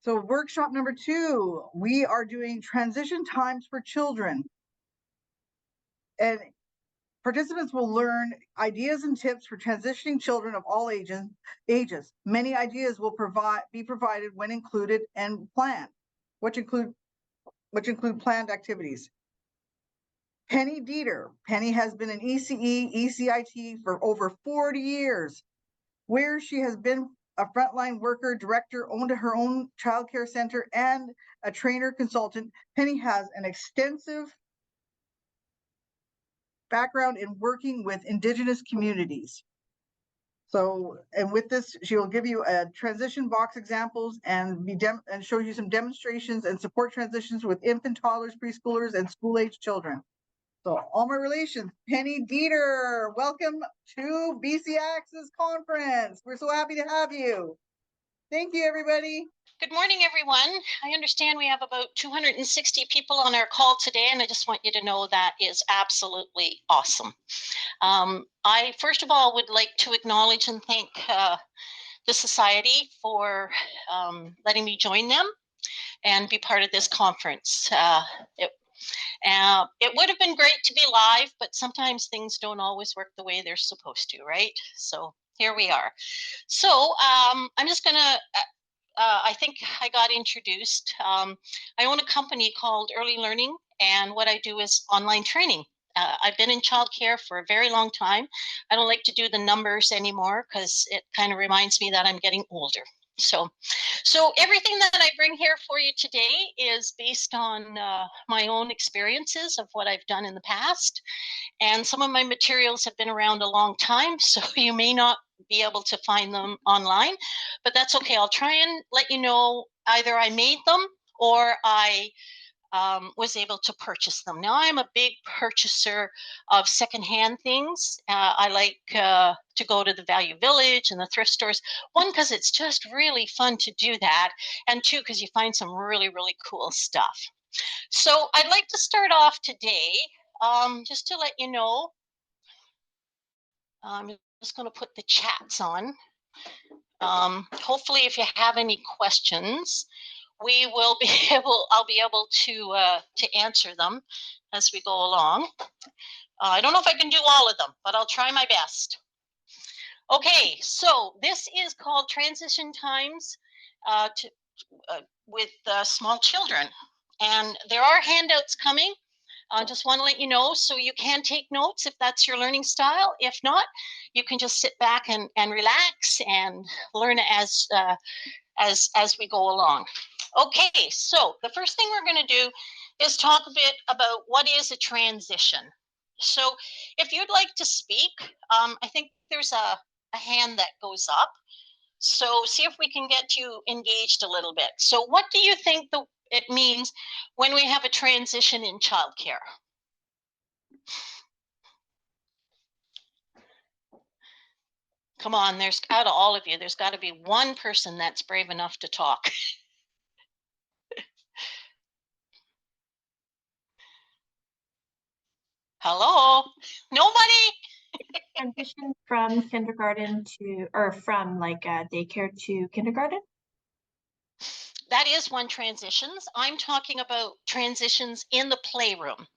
So workshop number 2, we are doing transition times for children. And participants will learn ideas and tips for transitioning children of all ages. Many ideas will be provided when included and planned, which include planned activities. Penny Deeter. Penny has been an ECE, ECIT for over 40 years, where she has been a frontline worker, director, owned her own childcare center, and a trainer consultant. Penny has an extensive background in working with Indigenous communities. So, and with this, she will give you a transition box examples and show you some demonstrations and support transitions with infant, toddlers, preschoolers, and school-age children. So, all my relations, Penny Deeter, welcome to BC Access Conference. We're so happy to have you. Thank you, everybody. Good morning, everyone. I understand we have about 260 people on our call today, and I just want you to know that is absolutely awesome. I, first of all, would like to acknowledge and thank the Society for letting me join them and be part of this conference. It would have been great to be live, but sometimes things don't always work the way they're supposed to, right? So here we are. So I'm just going to I think I got introduced. I own a company called Early Learning, and what I do is online training. I've been in childcare for a very long time. I don't like to do the numbers anymore because it kind of reminds me that I'm getting older. So everything that I bring here for you today is based on my own experiences of what I've done in the past. And some of my materials have been around a long time, so you may not be able to find them online, but that's okay. I'll try and let you know either I made them or I was able to purchase them. Now, I'm a big purchaser of secondhand things. I like to go to the Value Village and the thrift stores. One, because it's just really fun to do that. And two, because you find some really, really cool stuff. So I'd like to start off today just to let you know. I'm just going to put the chats on. Hopefully, if you have any questions, I'll be able to answer them as we go along. I don't know if I can do all of them, but I'll try my best. Okay, so this is called Transition Times with small children. And there are handouts coming. I just want to let you know, so you can take notes if that's your learning style. If not, you can just sit back and relax and learn as we go along. Okay, so the first thing we're going to do is talk a bit about what is a transition. So if you'd like to speak, I think there's a hand that goes up. So see if we can get you engaged a little bit. So what do you think it means when we have a transition in childcare? Come on, out of all of you, there's got to be one person that's brave enough to talk. Hello? Nobody? Transition from kindergarten to, or from like daycare to kindergarten? That is one transitions. I'm talking about transitions in the playroom.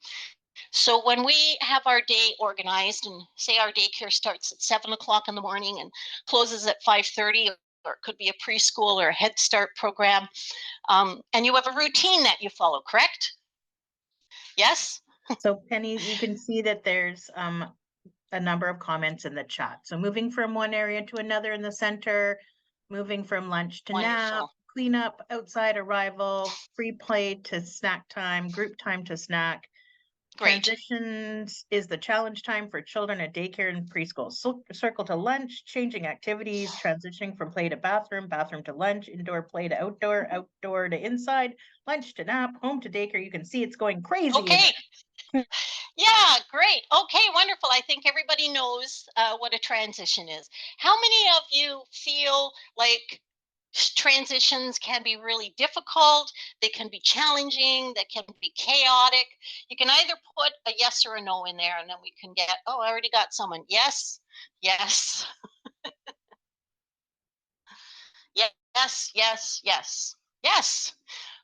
So when we have our day organized, and say our daycare starts at 7 o'clock in the morning and closes at 5:30, or it could be a preschool or a Head Start program, and you have a routine that you follow, correct? Yes? So Penny, you can see that there's a number of comments in the chat. So moving from one area to another in the center, moving from lunch to nap, cleanup, outside arrival, free play to snack time, group time to snack. Great. Transitions is the challenge time for children at daycare and preschool. So, circle to lunch, changing activities, transitioning from play to bathroom, bathroom to lunch, indoor play to outdoor, outdoor to inside, lunch to nap, home to daycare. You can see it's going crazy. Okay. Yeah, great. Okay, wonderful. I think everybody knows what a transition is. How many of you feel like transitions can be really difficult, they can be challenging, they can be chaotic? You can either put a yes or a no in there, and then we can get, oh, I already got someone. Yes, yes. Yes, yes, yes. Yes.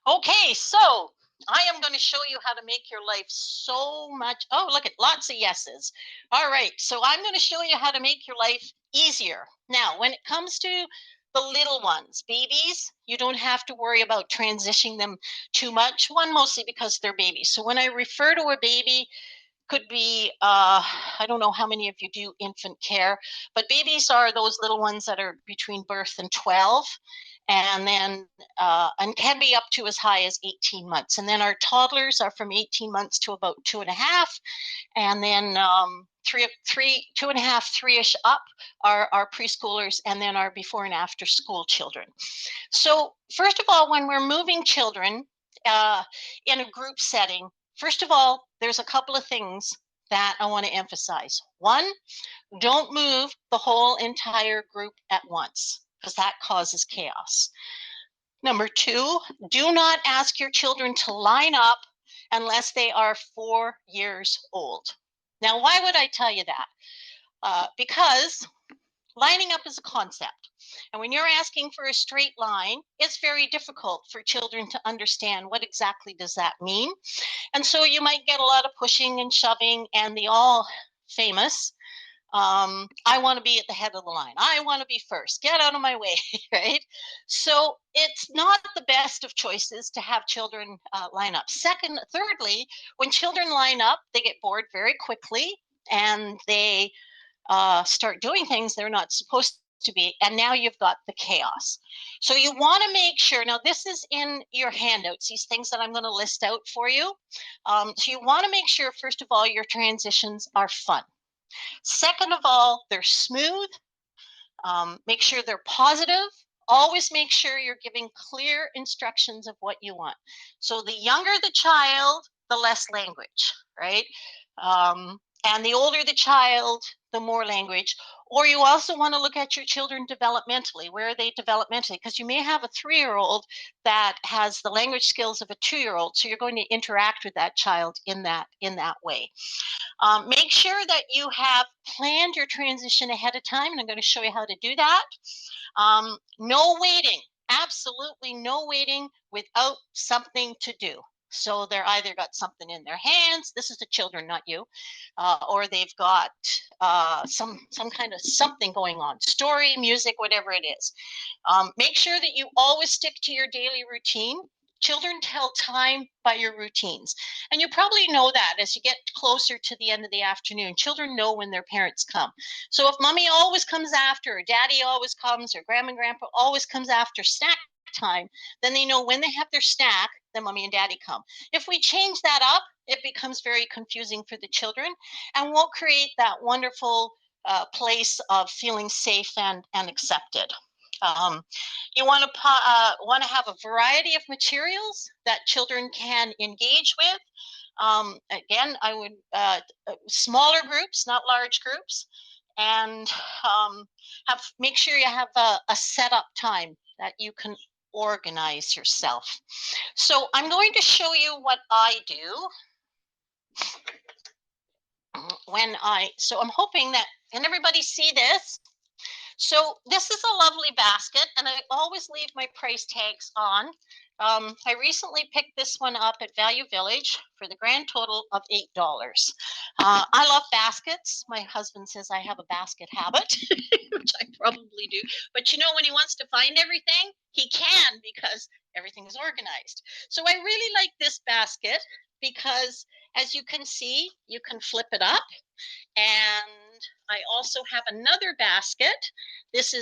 Okay, so I am going to show you how to make your life so much. Oh, look at lots of yeses. All right, so I'm going to show you how to make your life easier. Now, when it comes to the little ones, babies, you don't have to worry about transitioning them too much. One, mostly because they're babies. So when I refer to a baby, could be, I don't know how many of you do infant care, but babies are those little ones that are between birth and 12, and then and can be up to as high as 18 months. And then our toddlers are from 18 months to about 2.5, and then 2.5, 3-ish up are our preschoolers, and then our before and after school children. So first of all, when we're moving children in a group setting, first of all, there's a couple of things that I want to emphasize. One, don't move the whole entire group at once, because that causes chaos. Number two, do not ask your children to line up unless they are 4 years old. Now, why would I tell you that? Because lining up is a concept. And when you're asking for a straight line, it's very difficult for children to understand what exactly does that mean. And so you might get a lot of pushing and shoving, and the all famous, I want to be at the head of the line. I want to be first. Get out of my way, right? So it's not the best of choices to have children line up. Thirdly, when children line up, they get bored very quickly, and they start doing things they're not supposed to be, and now you've got the chaos. So you want to make sure, now this is in your handouts, these things that I'm going to list out for you. So you want to make sure, first of all, your transitions are fun. Second of all, they're smooth. Make sure they're positive. Always make sure you're giving clear instructions of what you want. So the younger the child, the less language, right? And the older the child, the more language. Or you also want to look at your children developmentally. Where are they developmentally? Because you may have a 3-year-old that has the language skills of a 2-year-old. So you're going to interact with that child in that way. Make sure that you have planned your transition ahead of time, and I'm going to show you how to do that. No waiting, absolutely no waiting without something to do. So they're either got something in their hands, this is the children, not you, or they've got some kind of something going on, story, music, whatever it is. Make sure that you always stick to your daily routine. Children tell time by your routines. And you probably know that as you get closer to the end of the afternoon, children know when their parents come. So if mommy always comes after, or daddy always comes, or grandma and grandpa always comes after snack time, then they know when they have their snack, then mommy and daddy come. If we change that up, it becomes very confusing for the children and won't create that wonderful place of feeling safe and accepted. You want to have a variety of materials that children can engage with. Again, I would smaller groups, not large groups, and make sure you have a setup time that you can organize yourself. So I'm going to show you what I do so I'm hoping that, can everybody see this? So this is a lovely basket, and I always leave my price tags on. I recently picked this one up at Value Village for the grand total of $8. I love baskets. My husband says I have a basket habit, which I probably do. But you know, when he wants to find everything, he can, because everything is organized. So I really like this basket because, as you can see, you can flip it up. And I also have another basket. This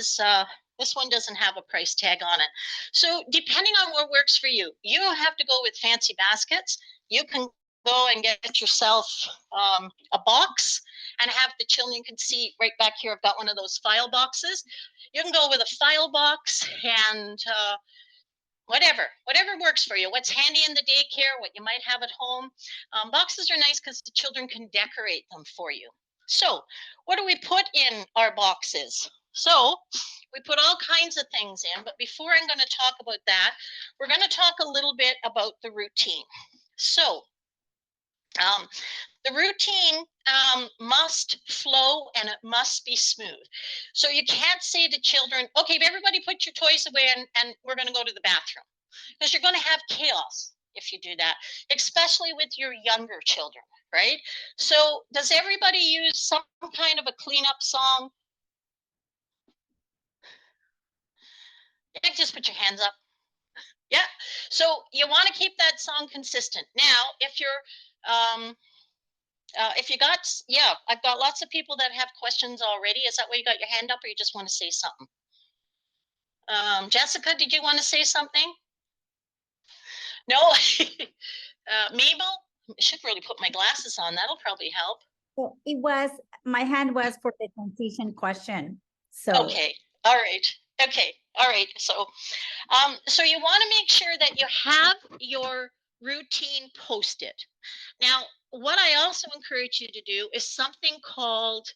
one doesn't have a price tag on it. So depending on what works for you, you don't have to go with fancy baskets. You can go and get yourself a box and have the children. You can see right back here, I've got one of those file boxes. You can go with a file box and whatever works for you. What's handy in the daycare, what you might have at home. Boxes are nice because the children can decorate them for you. So what do we put in our boxes? So we put all kinds of things in, but before I'm going to talk about that, we're going to talk a little bit about the routine. So the routine must flow, and it must be smooth. So you can't say to children, okay, everybody put your toys away and we're going to go to the bathroom. because you're going to have chaos if you do that, especially with your younger children, right? So does everybody use some kind of a cleanup song? Yeah, just put your hands up. Yeah. So you want to keep that song consistent. Now, if you got, yeah, I've got lots of people that have questions already. Is that why you got your hand up, or you just want to say something? Jessica, did you want to say something? No? Mabel, I should really put my glasses on. That'll probably help. So it was, my hand was for the transition question. So. Okay. All right. Okay. All right. So, so you want to make sure that you have your routine posted. Now, what I also encourage you to do is something called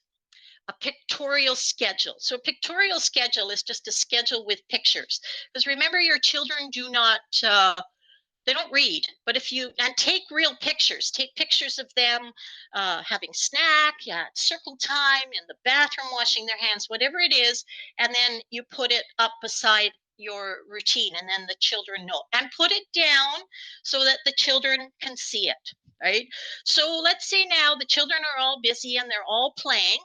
a pictorial schedule. So a pictorial schedule is just a schedule with pictures. Because remember, your children do not, they don't read, but if you, and take real pictures, take pictures of them having snack, circle time, in the bathroom, washing their hands, whatever it is, and then you put it up beside your routine, and then the children know, and put it down so that the children can see it, right? So let's say now the children are all busy and they're all playing,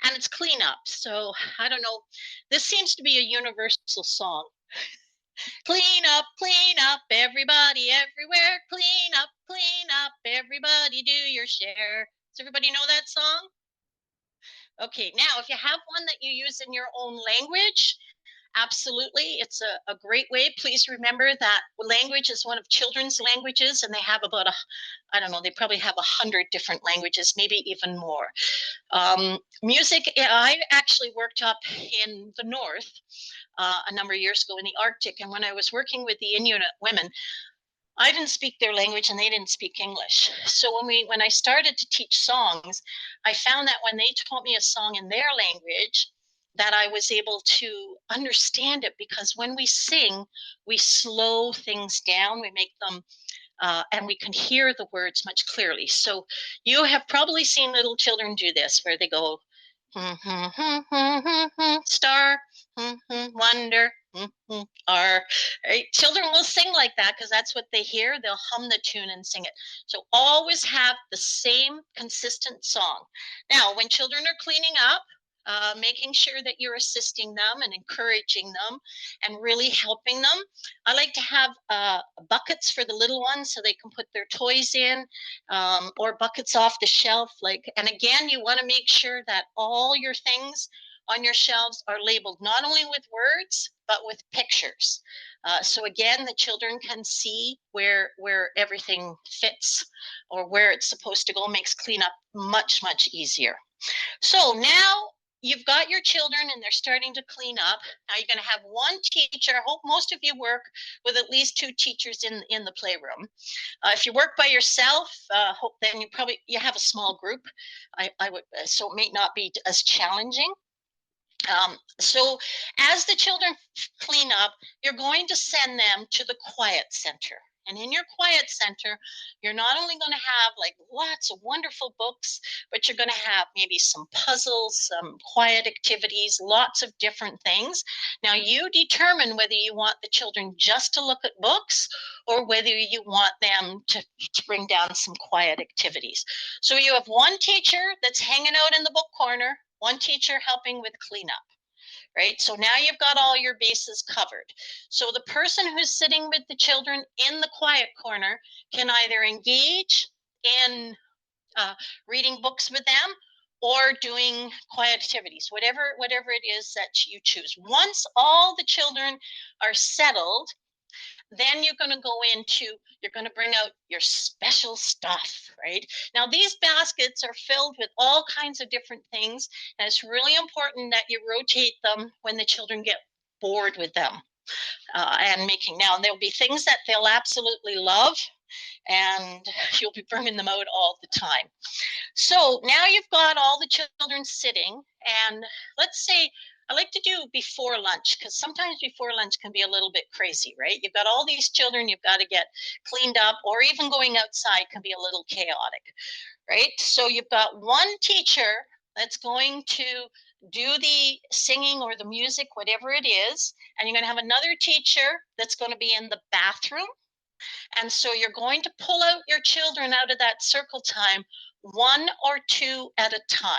and it's cleanup. So I don't know, this seems to be a universal song. Clean up, everybody, everywhere. Clean up, everybody, do your share. Does everybody know that song? Okay, now if you have one that you use in your own language, absolutely, it's a great way. Please remember that language is one of children's languages, and they have about I don't know, they probably have 100 different languages, maybe even more. Music, I actually worked up in the north a number of years ago in the Arctic, and when I was working with the Inuit women, I didn't speak their language and they didn't speak English. So when I started to teach songs, I found that when they taught me a song in their language, that I was able to understand it, because when we sing, we slow things down, we make them and we can hear the words much clearly. So you have probably seen little children do this, where they go, star, wonder, are. Right? Children will sing like that because that's what they hear. They'll hum the tune and sing it. So always have the same consistent song. Now, when children are cleaning up, making sure that you're assisting them and encouraging them and really helping them. I like to have buckets for the little ones so they can put their toys in, or buckets off the shelf. And again, you want to make sure that all your things on your shelves are labeled not only with words, but with pictures. So again, the children can see where everything fits or where it's supposed to go. Makes cleanup much, much easier. So now you've got your children and they're starting to clean up. Now you're going to have one teacher. I hope most of you work with at least 2 teachers in the playroom. If you work by yourself, hope then you have a small group. I would, so it may not be as challenging. So as the children clean up, you're going to send them to the quiet center. And in your quiet center, you're not only going to have like lots of wonderful books, but you're going to have maybe some puzzles, some quiet activities, lots of different things. Now you determine whether you want the children just to look at books or whether you want them to bring down some quiet activities. So you have one teacher that's hanging out in the book corner, one teacher helping with cleanup. Right? So now you've got all your bases covered. So the person who's sitting with the children in the quiet corner can either engage in reading books with them or doing quiet activities, whatever it is that you choose. Once all the children are settled, then you're going to bring out your special stuff, right? Now, these baskets are filled with all kinds of different things, and it's really important that you rotate them when the children get bored with them. Now there'll be things that they'll absolutely love, and you'll be bringing them out all the time. So now you've got all the children sitting, and let's say I like to do before lunch, because sometimes before lunch can be a little bit crazy, right? You've got all these children you've got to get cleaned up, or even going outside can be a little chaotic, right? So you've got one teacher that's going to do the singing or the music, whatever it is, and you're going to have another teacher that's going to be in the bathroom. And so you're going to pull out your children out of that circle time, 1 or 2 at a time,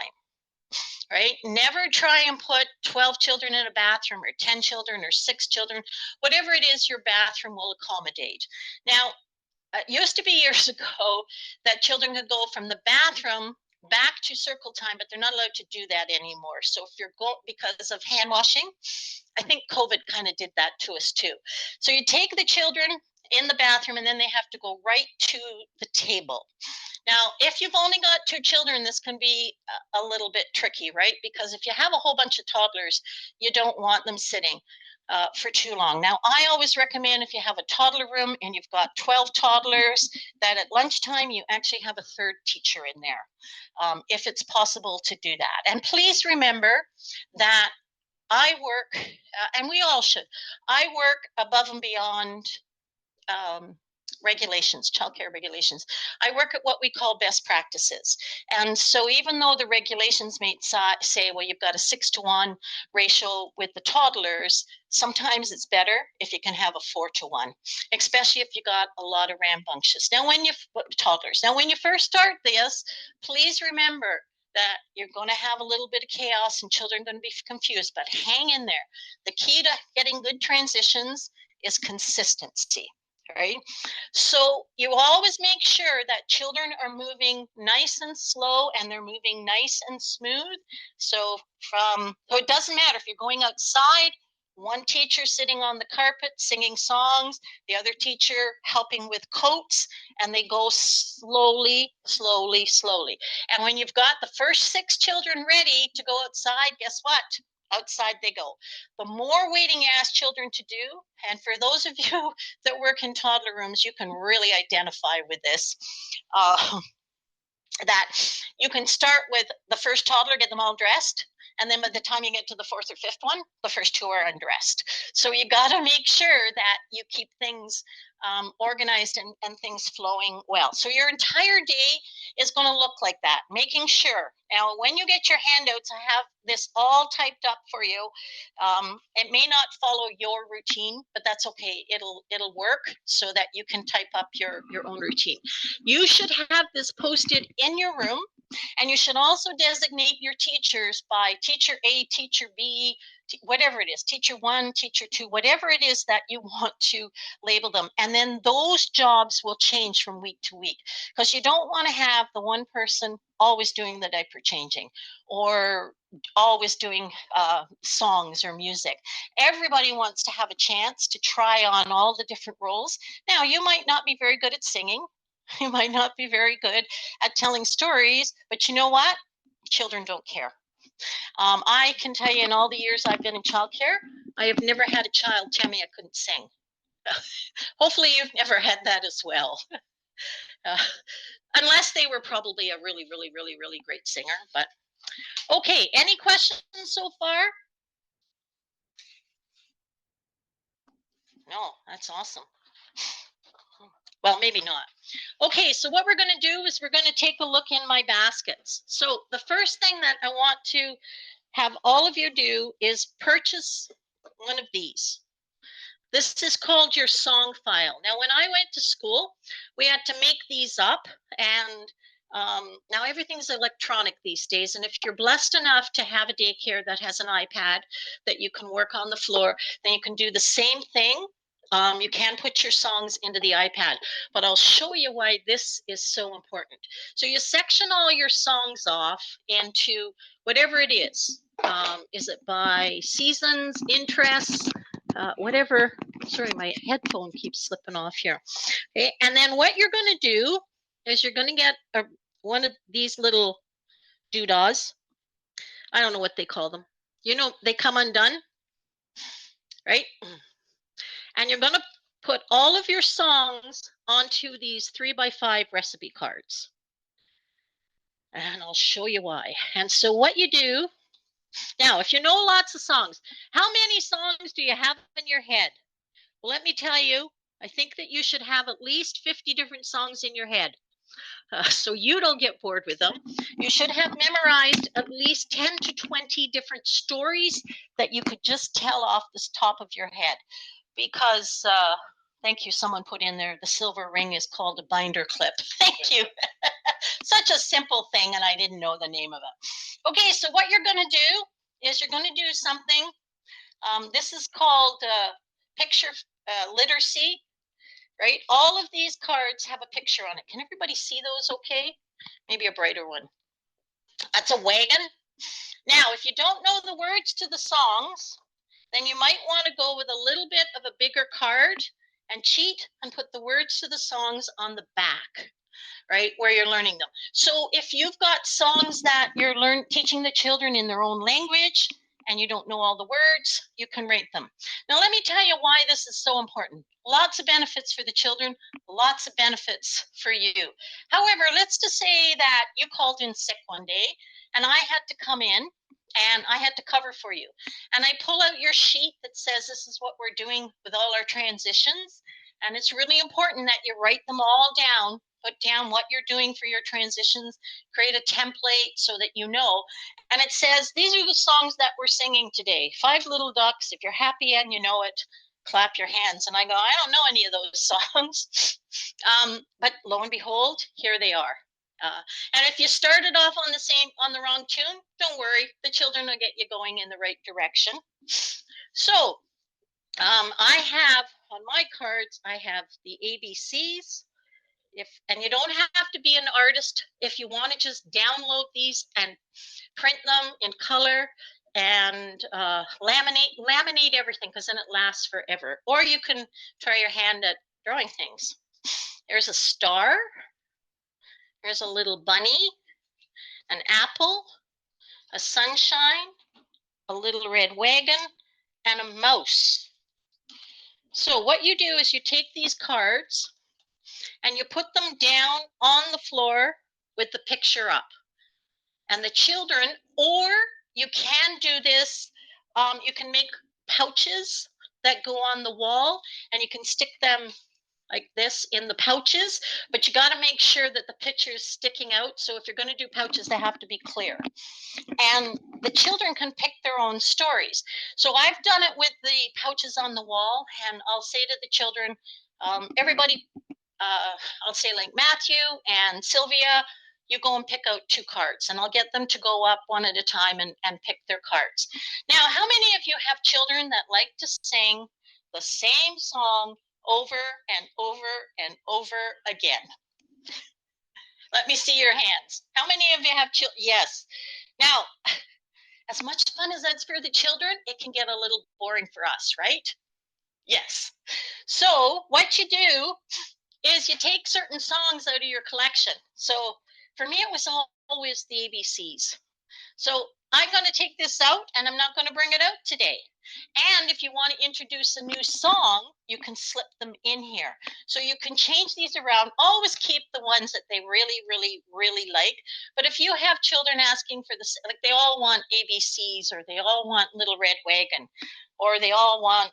right? Never try and put 12 children in a bathroom or 10 children or 6 children, whatever it is your bathroom will accommodate. Now, it used to be years ago that children could go from the bathroom back to circle time, but they're not allowed to do that anymore. So if you're because of hand washing, I think COVID kind of did that to us too. So you take the children in the bathroom and then they have to go right to the table. Now, if you've only got 2 children, this can be a little bit tricky, right? Because if you have a whole bunch of toddlers, you don't want them sitting for too long. Now, I always recommend if you have a toddler room and you've got 12 toddlers, that at lunchtime you actually have a 3rd teacher in there, if it's possible to do that. And please remember that I work, and we all should, I work above and beyond regulations, childcare regulations. I work at what we call best practices. And so even though the regulations may say, well, you've got a 6-to-1 ratio with the toddlers, sometimes it's better if you can have a 4-to-1, especially if you got a lot of rambunctious. Now, when you toddlers, now when you first start this, please remember that you're going to have a little bit of chaos and children are going to be confused, but hang in there. The key to getting good transitions is consistency. Right? So you always make sure that children are moving nice and slow and they're moving nice and smooth. So it doesn't matter if you're going outside, one teacher sitting on the carpet singing songs, the other teacher helping with coats, and they go slowly, slowly, slowly. And when you've got the first 6 children ready to go outside, guess what? Outside they go. The more waiting you ask children to do, and for those of you that work in toddler rooms, you can really identify with this, that you can start with the first toddler, get them all dressed, and then by the time you get to the 4th or 5th one, the first 2 are undressed. So you got to make sure that you keep things organized and things flowing well. So your entire day is going to look like that, making sure. Now, when you get your handouts, I have this all typed up for you. It may not follow your routine, but that's okay. It'll work so that you can type up your own routine. You should have this posted in your room, and you should also designate your teachers by teacher A, teacher B, whatever it is, teacher 1, teacher 2, whatever it is that you want to label them. And then those jobs will change from week to week, because you don't want to have the one person always doing the diaper changing or always doing songs or music. Everybody wants to have a chance to try on all the different roles. Now, you might not be very good at singing. You might not be very good at telling stories, but you know what? Children don't care. I can tell you in all the years I've been in childcare, I have never had a child tell me I couldn't sing. Hopefully you've never had that as well. Unless they were probably a really, really, really, really great singer. But okay, any questions so far? No, that's awesome. Well, maybe not. Okay, so what we're going to do is we're going to take a look in my baskets. So the first thing that I want to have all of you do is purchase one of these. This is called your song file. Now, when I went to school, we had to make these up, and now everything's electronic these days. And if you're blessed enough to have a daycare that has an iPad that you can work on the floor, then you can do the same thing. You can put your songs into the iPad, but I'll show you why this is so important. So you section all your songs off into whatever it is. Is it by seasons, interests, whatever? Sorry, my headphone keeps slipping off here. Okay, and then what you're going to do is you're going to get one of these little doodahs. I don't know what they call them. You know, they come undone, right? And you're going to put all of your songs onto these 3x5 recipe cards. And I'll show you why. And so what you do, now, if you know lots of songs, how many songs do you have in your head? Well, let me tell you, I think that you should have at least 50 different songs in your head. so you don't get bored with them. You should have memorized at least 10 to 20 different stories that you could just tell off the top of your head. Because, thank you, someone put in there, the silver ring is called a binder clip. Thank you. Such a simple thing, and I didn't know the name of it. Okay, so what you're going to do is you're going to do something. This is called picture literacy. Right? All of these cards have a picture on it. Can everybody see those okay? Maybe a brighter one. That's a wagon. Now, if you don't know the words to the songs, then you might want to go with a little bit of a bigger card and cheat and put the words to the songs on the back, right, where you're learning them. So if you've got songs that you're teaching the children in their own language, and you don't know all the words, you can write them. Now, let me tell you why this is so important. Lots of benefits for the children, lots of benefits for you. However, let's just say that you called in sick one day and I had to come in and I had to cover for you. And I pull out your sheet that says this is what we're doing with all our transitions. And it's really important that you write them all down, put down what you're doing for your transitions, create a template so that you know. And it says, these are the songs that we're singing today. 5 Little Ducks, if you're happy and you know it, clap your hands. And I go, I don't know any of those songs. But lo and behold, here they are. And if you started off on the wrong tune, don't worry, the children will get you going in the right direction. So I have on my cards, I have the ABCs. And you don't have to be an artist if you want to just download these and print them in color and laminate everything, because then it lasts forever. Or you can try your hand at drawing things. There's a star. There's a little bunny, an apple, a sunshine, a little red wagon, and a mouse. So what you do is you take these cards and you put them down on the floor with the picture up. And the children, or you can do this, you can make pouches that go on the wall and you can stick them like this in the pouches, but you got to make sure that the picture is sticking out. So if you're going to do pouches, they have to be clear. And the children can pick their own stories. So I've done it with the pouches on the wall, and I'll say to the children, everybody, I'll say like Matthew and Sylvia, you go and pick out 2 cards, and I'll get them to go up one at a time and pick their cards. Now, how many of you have children that like to sing the same song over and over and over again? Let me see your hands. How many of you have children? Yes. Now, as much fun as that's for the children, it can get a little boring for us, right? Yes. So what you do is you take certain songs out of your collection. So for me, it was always the ABCs. So I'm going to take this out and I'm not going to bring it out today. And if you want to introduce a new song, you can slip them in here. So you can change these around. Always keep the ones that they really, really, really like. But if you have children asking for this, like they all want ABCs, or they all want Little Red Wagon, or they all want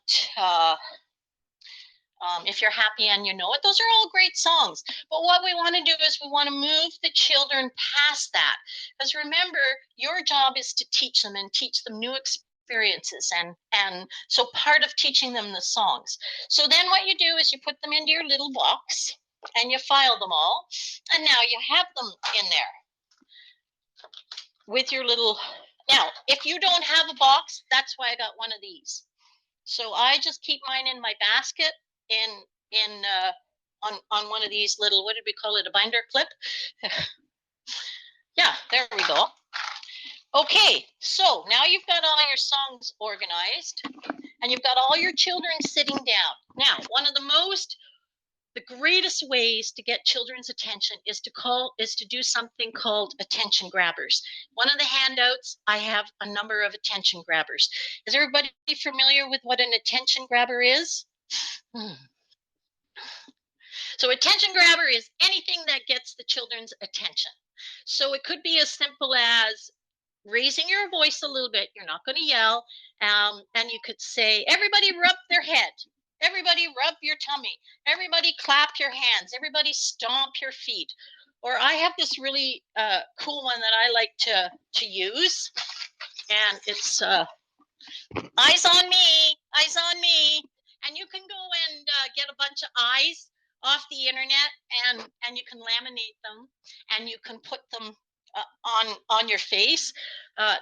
If You're Happy and You Know It, those are all great songs. But what we want to do is we want to move the children past that. Because remember, your job is to teach them and teach them new experiences. And so part of teaching them the songs. So then what you do is you put them into your little box and you file them all. And now you have them in there with your little, now, if you don't have a box, that's why I got one of these. So I just keep mine in my basket on one of these little, what did we call it, a binder clip? Yeah, there we go. Okay, so now you've got all your songs organized and you've got all your children sitting down. Now, one of the greatest ways to get children's attention is to do something called attention grabbers. One of the handouts, I have a number of attention grabbers. Is everybody familiar with what an attention grabber is? So attention grabber is anything that gets the children's attention. So it could be as simple as raising your voice a little bit. You're not going to yell. And you could say, everybody rub their head. Everybody rub your tummy. Everybody clap your hands. Everybody stomp your feet. or I have this really cool one that I like to use, and it's eyes on me, eyes on me. And you can go and get a bunch of eyes off the internet, and you can laminate them, and you can put them on your face.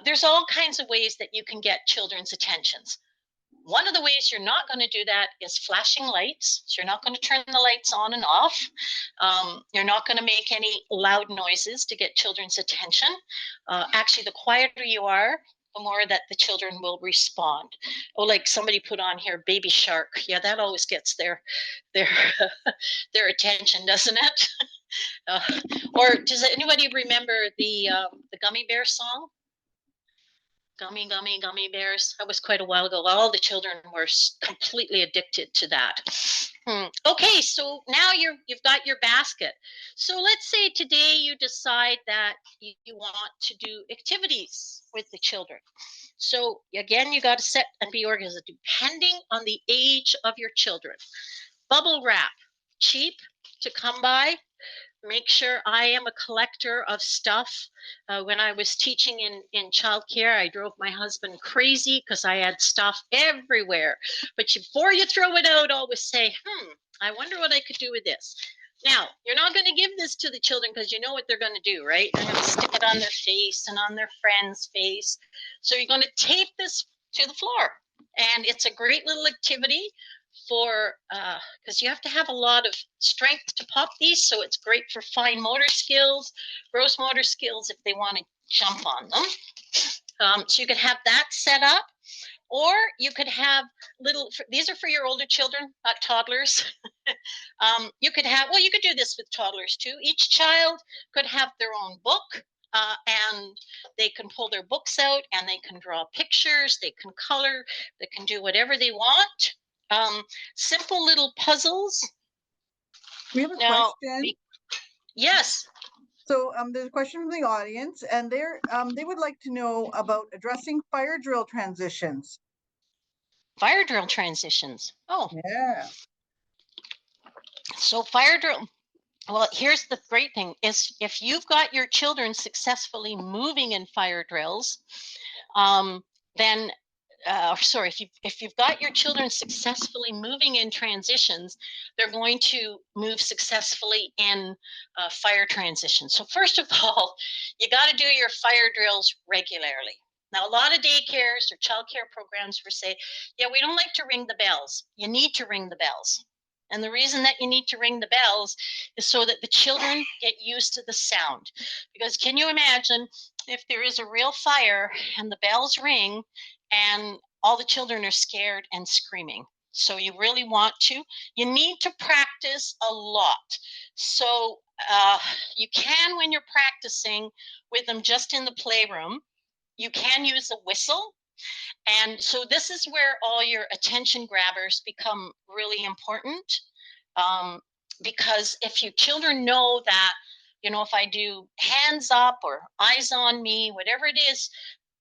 There's all kinds of ways that you can get children's attentions. One of the ways you're not going to do that is flashing lights. So you're not going to turn the lights on and off. You're not going to make any loud noises to get children's attention. Actually, the quieter you are, the more that the children will respond. Oh, like somebody put on here, baby shark. Yeah, that always gets their attention, doesn't it? Or does anybody remember the gummy bear song? Gummy, gummy, gummy bears. That was quite a while ago. All the children were completely addicted to that. Okay, so now you've got your basket. So let's say today you decide that you want to do activities with the children. So again, you got to set and be organized depending on the age of your children. Bubble wrap, cheap to come by. Make sure I am a collector of stuff. When I was teaching in childcare, I drove my husband crazy because I had stuff everywhere. But before you throw it out, always say, I wonder what I could do with this. Now, you're not going to give this to the children because you know what they're going to do, right? They're going to stick it on their face and on their friend's face. So you're going to tape this to the floor. And it's a great little activity for because you have to have a lot of strength to pop these, so it's great for fine motor skills, gross motor skills if they want to jump on them. So you could have that set up, or you could have these are for your older children, not toddlers. You could have, well, you could do this with toddlers too. Each child could have their own book, and they can pull their books out and they can draw pictures, they can color, they can do whatever they want. Simple little puzzles. We have a question. Yes. So there's a question from the audience, and they would like to know about addressing fire drill transitions. Fire drill transitions. Oh. Yeah. So fire drill. Well, here's the great thing is if you've got your children successfully moving in fire drills, then if you've got your children successfully moving in transitions, they're going to move successfully in fire transitions. So first of all, you got to do your fire drills regularly. Now, a lot of daycares or childcare programs will say, yeah, we don't like to ring the bells. You need to ring the bells. And the reason that you need to ring the bells is so that the children get used to the sound. Because can you imagine if there is a real fire and the bells ring and all the children are scared and screaming? So you really you need to practice a lot. So you can, when you're practicing with them just in the playroom, you can use a whistle. And so this is where all your attention grabbers become really important, because if you children know that, if I do hands up or eyes on me, whatever it is,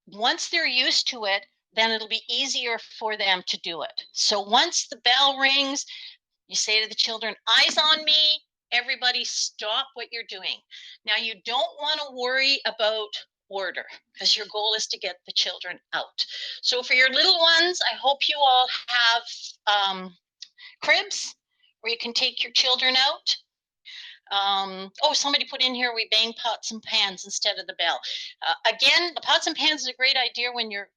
once they're used to it, then it'll be easier for them to do it. So once the bell rings, you say to the children, eyes on me, everybody stop what you're doing. Now you don't want to worry about order because your goal is to get the children out. So for your little ones, I hope you all have cribs where you can take your children out. Somebody put in here, we bang pots and pans instead of the bell. Again, the pots and pans is a great idea when you're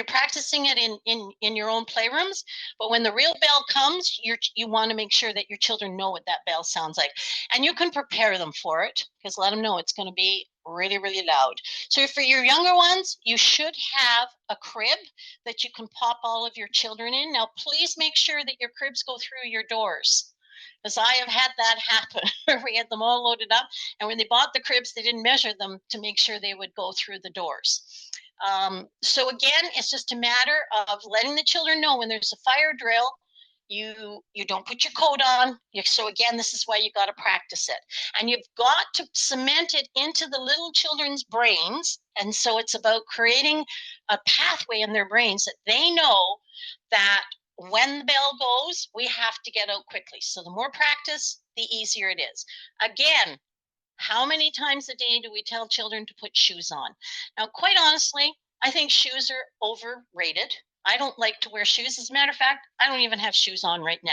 practicing it in your own playrooms, but when the real bell comes, you want to make sure that your children know what that bell sounds like. And you can prepare them for it, because let them know it's going to be really, really loud. So for your younger ones, you should have a crib that you can pop all of your children in. Now, please make sure that your cribs go through your doors, because I have had that happen where we had them all loaded up, and when they bought the cribs, they didn't measure them to make sure they would go through the doors. So again, it's just a matter of letting the children know when there's a fire drill, you don't put your coat on. So again, this is why you got to practice it. And you've got to cement it into the little children's brains. And so it's about creating a pathway in their brains that they know that when the bell goes, we have to get out quickly. So the more practice, the easier it is. Again, how many times a day do we tell children to put shoes on? Now, quite honestly, I think shoes are overrated. I don't like to wear shoes. As a matter of fact, I don't even have shoes on right now.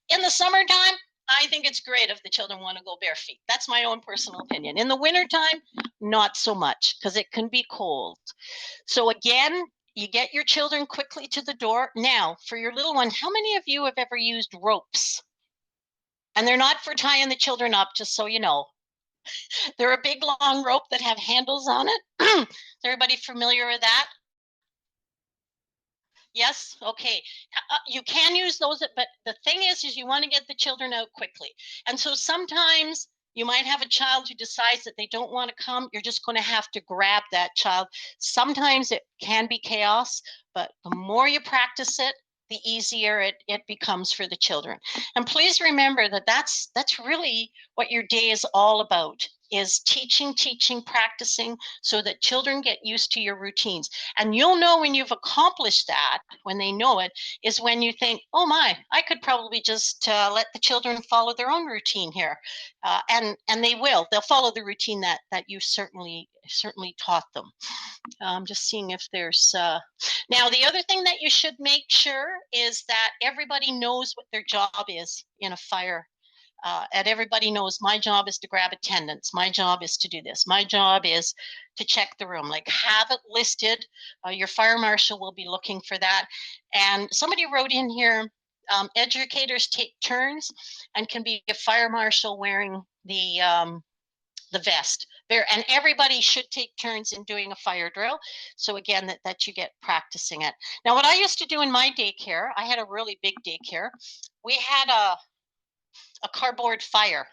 In the summertime, I think it's great if the children want to go bare feet. That's my own personal opinion. In the wintertime, not so much, because it can be cold. So again, you get your children quickly to the door. Now, for your little one, how many of you have ever used ropes? And they're not for tying the children up, just so you know. They're a big long rope that have handles on it. Is everybody familiar with that? Yes, okay. You can use those, but the thing is you want to get the children out quickly. And so sometimes you might have a child who decides that they don't want to come. You're just going to have to grab that child. Sometimes it can be chaos, but the more you practice it, the easier it becomes for the children. And please remember that that's really what your day is all about, is teaching, practicing, so that children get used to your routines. And you'll know when you've accomplished that, when they know it, is when you think, oh my, I could probably just let the children follow their own routine here. And they will. They'll follow the routine that you certainly taught them. Just seeing if there's now the other thing that you should make sure is that everybody knows what their job is in a fire. And everybody knows my job is to grab attendance. My job is to do this. My job is to check the room. Like, have it listed. Your fire marshal will be looking for that. And somebody wrote in here, educators take turns and can be a fire marshal wearing the vest there, and everybody should take turns in doing a fire drill. So again, that you get practicing it. Now, what I used to do in my daycare, I had a really big daycare. We had a cardboard fire,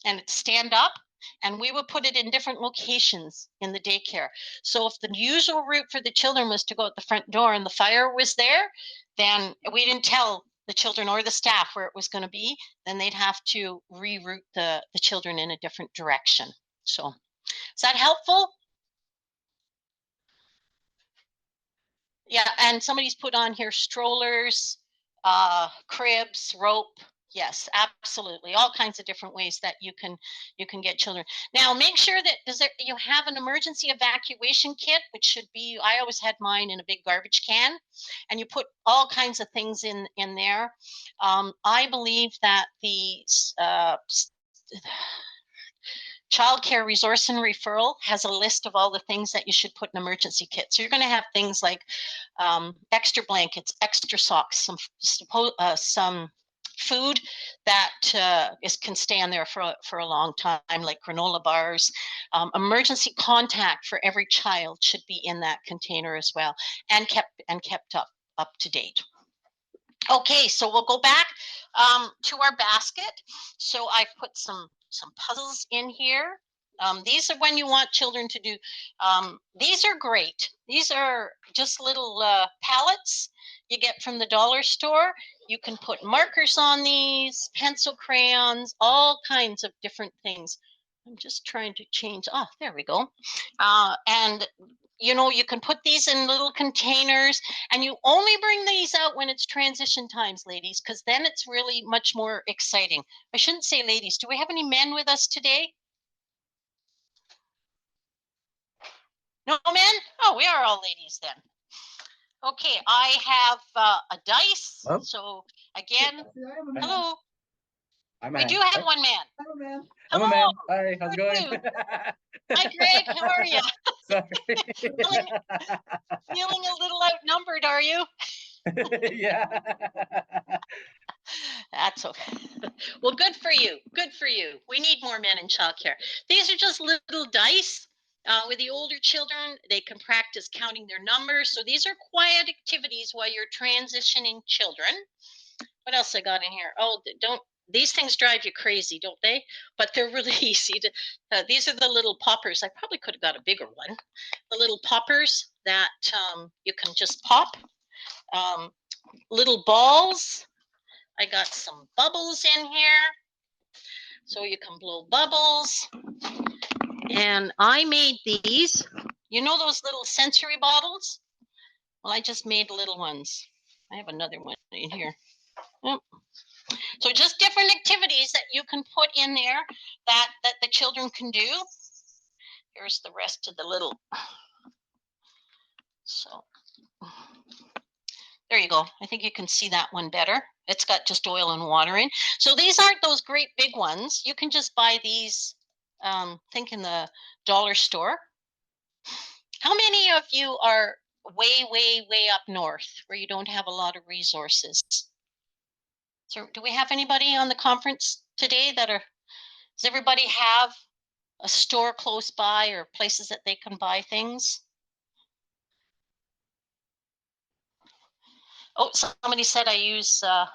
and it'd stand up, and we would put it in different locations in the daycare. So if the usual route for the children was to go out the front door and the fire was there, then we didn't tell the children or the staff where it was going to be. Then they'd have to reroute the children in a different direction. So is that helpful? Yeah, and somebody's put on here strollers, cribs, rope. Yes, absolutely. All kinds of different ways that you can get children. Now, make sure that you have an emergency evacuation kit, which should be, I always had mine in a big garbage can, and you put all kinds of things in there. I believe that the Child Care Resource and Referral has a list of all the things that you should put in an emergency kit. So you're going to have things like extra blankets, extra socks, some food that can stand there for a long time, like granola bars. Emergency contact for every child should be in that container as well, and kept up to date. Okay, so we'll go back to our basket. So I've put some puzzles in here. These are when you want children to do. These are great. These are just little pallets you get from the dollar store. You can put markers on these, pencil, crayons, all kinds of different things. I'm just trying to change. Oh, there we go. And you know, you can put these in little containers, and you only bring these out when it's transition times, ladies, because then it's really much more exciting. I shouldn't say ladies. Do we have any men with us today? No men? Oh, we are all ladies then. Okay, I have a dice. Hello? So again, hello. We do have one man. I'm a man. Hello. I'm a man. Hi, how's it going? Hi, Greg. How are you? Sorry. Feeling a little outnumbered, are you? Yeah. That's okay. Well, good for you. Good for you. We need more men in childcare. These are just little dice. With the older children, they can practice counting their numbers. So these are quiet activities while you're transitioning children. What else I got in here? Oh, these things drive you crazy, don't they? But they're really easy to. These are the little poppers. I probably could have got a bigger one. The little poppers that you can just pop. Little balls. I got some bubbles in here, so you can blow bubbles. And I made these. You know those little sensory bottles? Well, I just made little ones. I have another one in here. Oh, So just different activities that you can put in there that the children can do. Here's the rest of the little. So there you go. I think you can see that one better. It's got just oil and water in. So these aren't those great big ones. You can just buy these, think in the dollar store. How many of you are way, way, way up north where you don't have a lot of resources? So do we have anybody on the conference today that are, does everybody have a store close by or places that they can buy things? Oh, somebody said I use, well,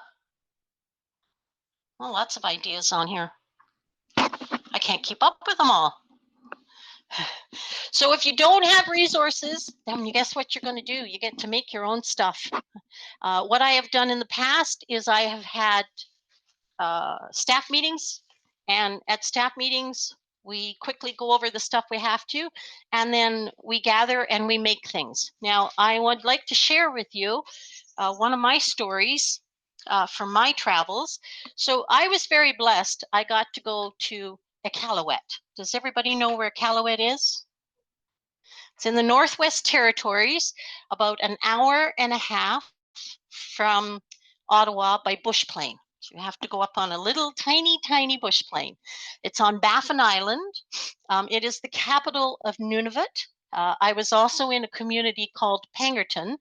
lots of ideas on here. I can't keep up with them all. So if you don't have resources, then you guess what you're going to do? You get to make your own stuff. What I have done in the past is I have had staff meetings, and at staff meetings, we quickly go over the stuff we have to, and then we gather and we make things. Now, I would like to share with you one of my stories from my travels. So I was very blessed. I got to go to Iqaluit. Does everybody know where Iqaluit is? It's in the Northwest Territories, about an hour and a half from Ottawa by bush plane. So you have to go up on a little tiny, tiny bush plane. It's on Baffin Island. It is the capital of Nunavut. I was also in a community called Pangerton.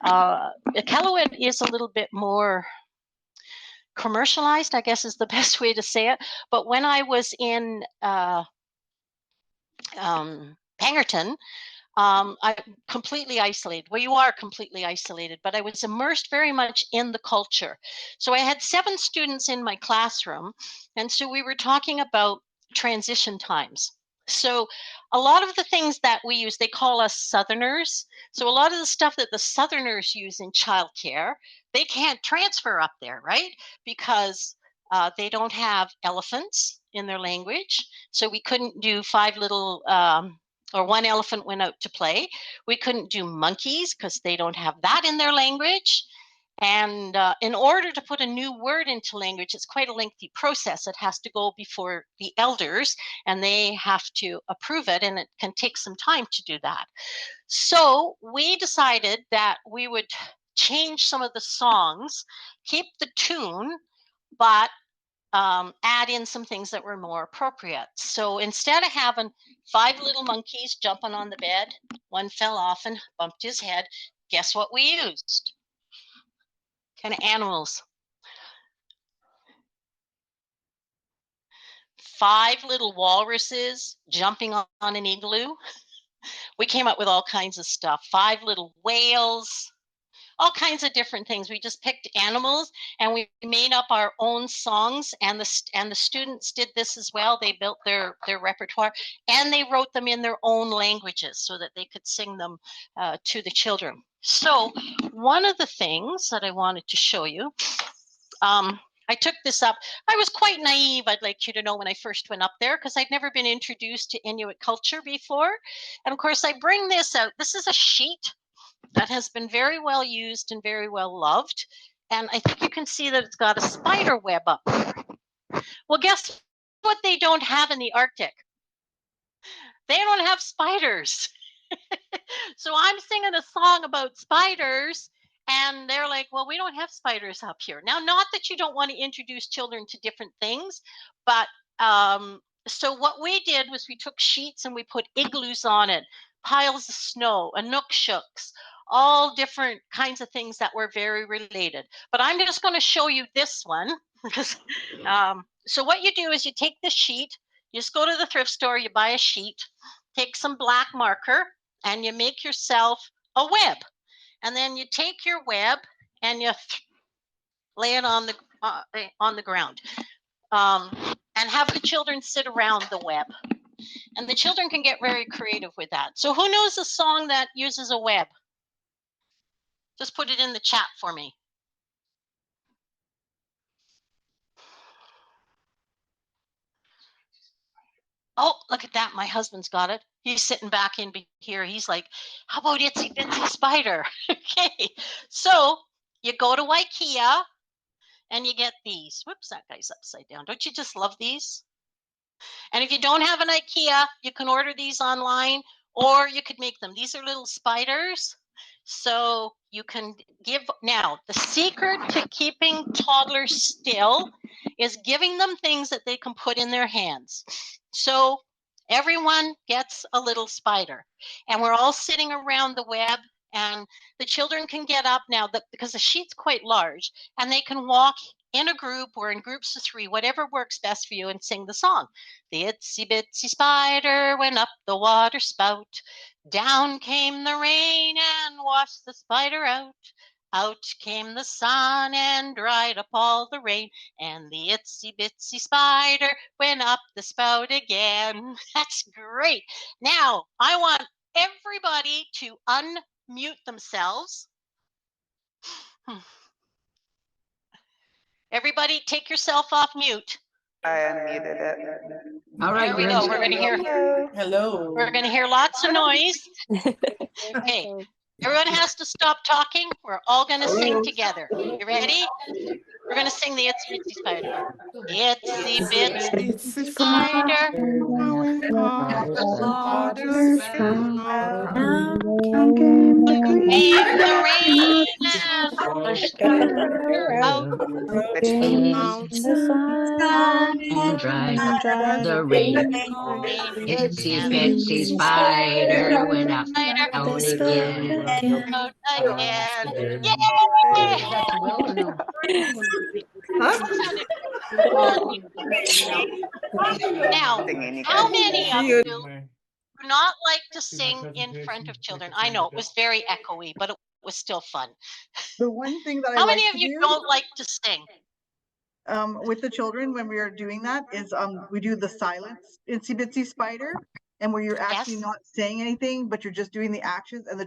Iqaluit is a little bit more commercialized, I guess is the best way to say it. But when I was in Pangerton, I'm completely isolated. Well, you are completely isolated, but I was immersed very much in the culture. So I had 7 students in my classroom, and so we were talking about transition times. So a lot of the things that we use, they call us Southerners. So a lot of the stuff that the Southerners use in childcare, they can't transfer up there, right? Because they don't have elephants in their language. So we couldn't do 5 little or 1 elephant went out to play. We couldn't do monkeys because they don't have that in their language. And in order to put a new word into language, it's quite a lengthy process. It has to go before the elders and they have to approve it, and it can take some time to do that. So we decided that we would change some of the songs, keep the tune, but add in some things that were more appropriate. So instead of having 5 little monkeys jumping on the bed, one fell off and bumped his head, guess what we used? Kind of animals. 5 little walruses jumping on an igloo. We came up with all kinds of stuff. 5 little whales, all kinds of different things. We just picked animals and we made up our own songs, and the students did this as well. They built their repertoire and they wrote them in their own languages so that they could sing them to the children. So one of the things that I wanted to show you, I took this up. I was quite naive, I'd like you to know, when I first went up there, because I'd never been introduced to Inuit culture before. And of course, I bring this out. This is a sheet that has been very well used and very well loved. And I think you can see that it's got a spider web up there. Well, guess what they don't have in the Arctic? They don't have spiders. So I'm singing a song about spiders, and they're like, well, we don't have spiders up here. Now, not that you don't want to introduce children to different things, but so what we did was we took sheets and we put igloos on it, piles of snow, inuksuks, all different kinds of things that were very related. But I'm just going to show you this one. So what you do is you take this sheet, you just go to the thrift store, you buy a sheet, take some black marker, and you make yourself a web. And then you take your web and you lay it on the ground, and have the children sit around the web. And the children can get very creative with that. So who knows a song that uses a web? Just put it in the chat for me. Oh, look at that. My husband's got it. He's sitting back in here. He's like, how about Itsy Bitsy Spider? Okay. So you go to IKEA and you get these. Whoops, that guy's upside down. Don't you just love these? And if you don't have an IKEA, you can order these online, or you could make them. These are little spiders. So you can give, now the secret to keeping toddlers still is giving them things that they can put in their hands. So everyone gets a little spider, and we're all sitting around the web, and the children can get up now because the sheet's quite large, and they can walk in a group or in groups of 3, whatever works best for you, and sing the song. The itsy bitsy spider went up the water spout. Down came the rain and washed the spider out. Out came the sun and dried up all the rain. And the itsy bitsy spider went up the spout again. That's great. Now, I want everybody to unmute themselves. Everybody take yourself off mute. I unmuted it. All right, There we go. We're going to hear. Hello. We're going to hear lots of noise. Okay. Everyone has to stop talking. We're all going to sing together. You ready? We're going to sing the Itsy Bitsy Spider. Itsy Bitsy Spider. Came the rain and washed the out. The sun and dried the rain. Itsy bitsy spider went up out again. Out again. Yay! That's Will or no? That sounded good. Now, Singing how again. many of you do not like to sing in front of children? I know it was very echoey, but it was still fun. The one thing that I How like many to of you do don't like to sing? with the children when we are doing that is we do the silence itsy bitsy spider, and where you're actually Yes. not saying anything, but you're just doing the actions, and the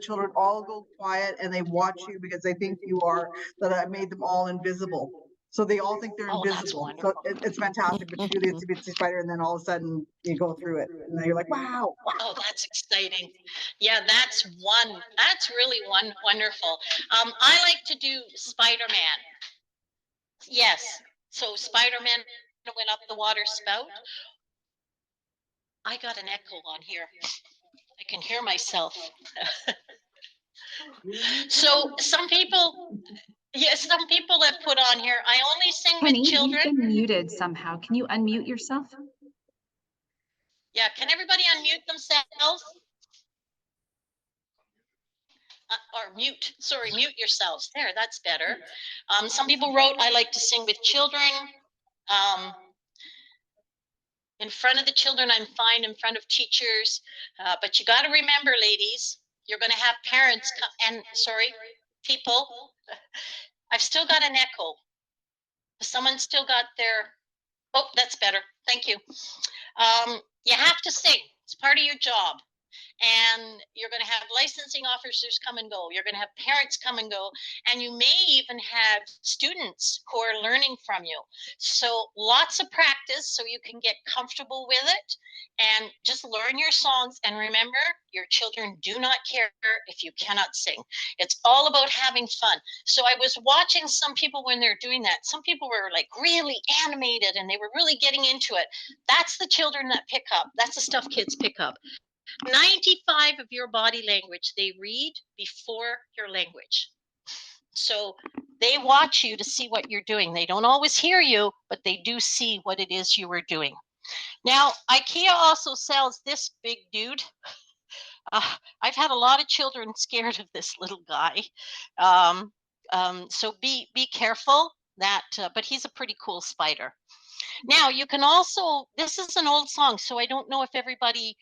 children all go quiet and they watch you because they think you are, that I made them all invisible. So they all think they're Oh, that's invisible. So wonderful. it's fantastic. But you do the itsy bitsy spider, and then all of a sudden you go through it, and then you're like, wow. Oh, that's exciting. Yeah, that's really wonderful. I like to do Spider-Man. Yes. So Spider-Man went up the water spout. I got an echo on here. I can hear myself. So some people have put on here, I only sing Penny, with you've children. been muted somehow. Can you unmute yourself? Yeah, can everybody unmute themselves? Or mute yourselves. There, that's better. Some people wrote, I like to sing with children. In front of the children, I'm fine. In front of teachers. But you got to remember, ladies, you're going to have parents people. I've still got an echo. Someone still got their, oh, that's better. Thank you. You have to sing. It's part of your job. And you're going to have licensing officers come and go. You're going to have parents come and go. And you may even have students who are learning from you. So lots of practice so you can get comfortable with it. And just learn your songs. And remember, your children do not care if you cannot sing. It's all about having fun. So I was watching some people when they're doing that. Some people were like really animated and they were really getting into it. That's the children that pick up. That's the stuff kids pick up. 95% of your body language they read before your language. So they watch you to see what you're doing. They don't always hear you, but they do see what it is you were doing. Now, IKEA also sells this big dude. I've had a lot of children scared of this little guy. So be careful that, but he's a pretty cool spider. Now you can also, this is an old song, so I don't know if everybody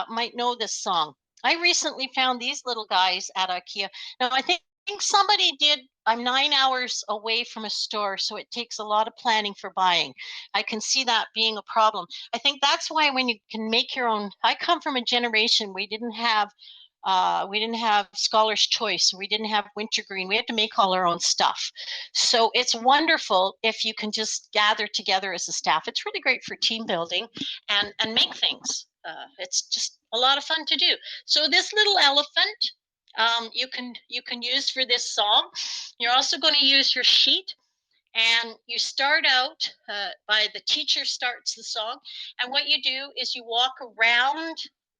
might know this song. I recently found these little guys at IKEA. Now I think somebody did, I'm 9 hours away from a store, so it takes a lot of planning for buying. I can see that being a problem. I think that's why when you can make your own, I come from a generation we didn't have Scholar's Choice. We didn't have Wintergreen. We had to make all our own stuff. So it's wonderful if you can just gather together as a staff. It's really great for team building and make things. It's just a lot of fun to do. So this little elephant, you can use for this song. You're also going to use your sheet. And you start out by the teacher starts the song. And what you do is you walk around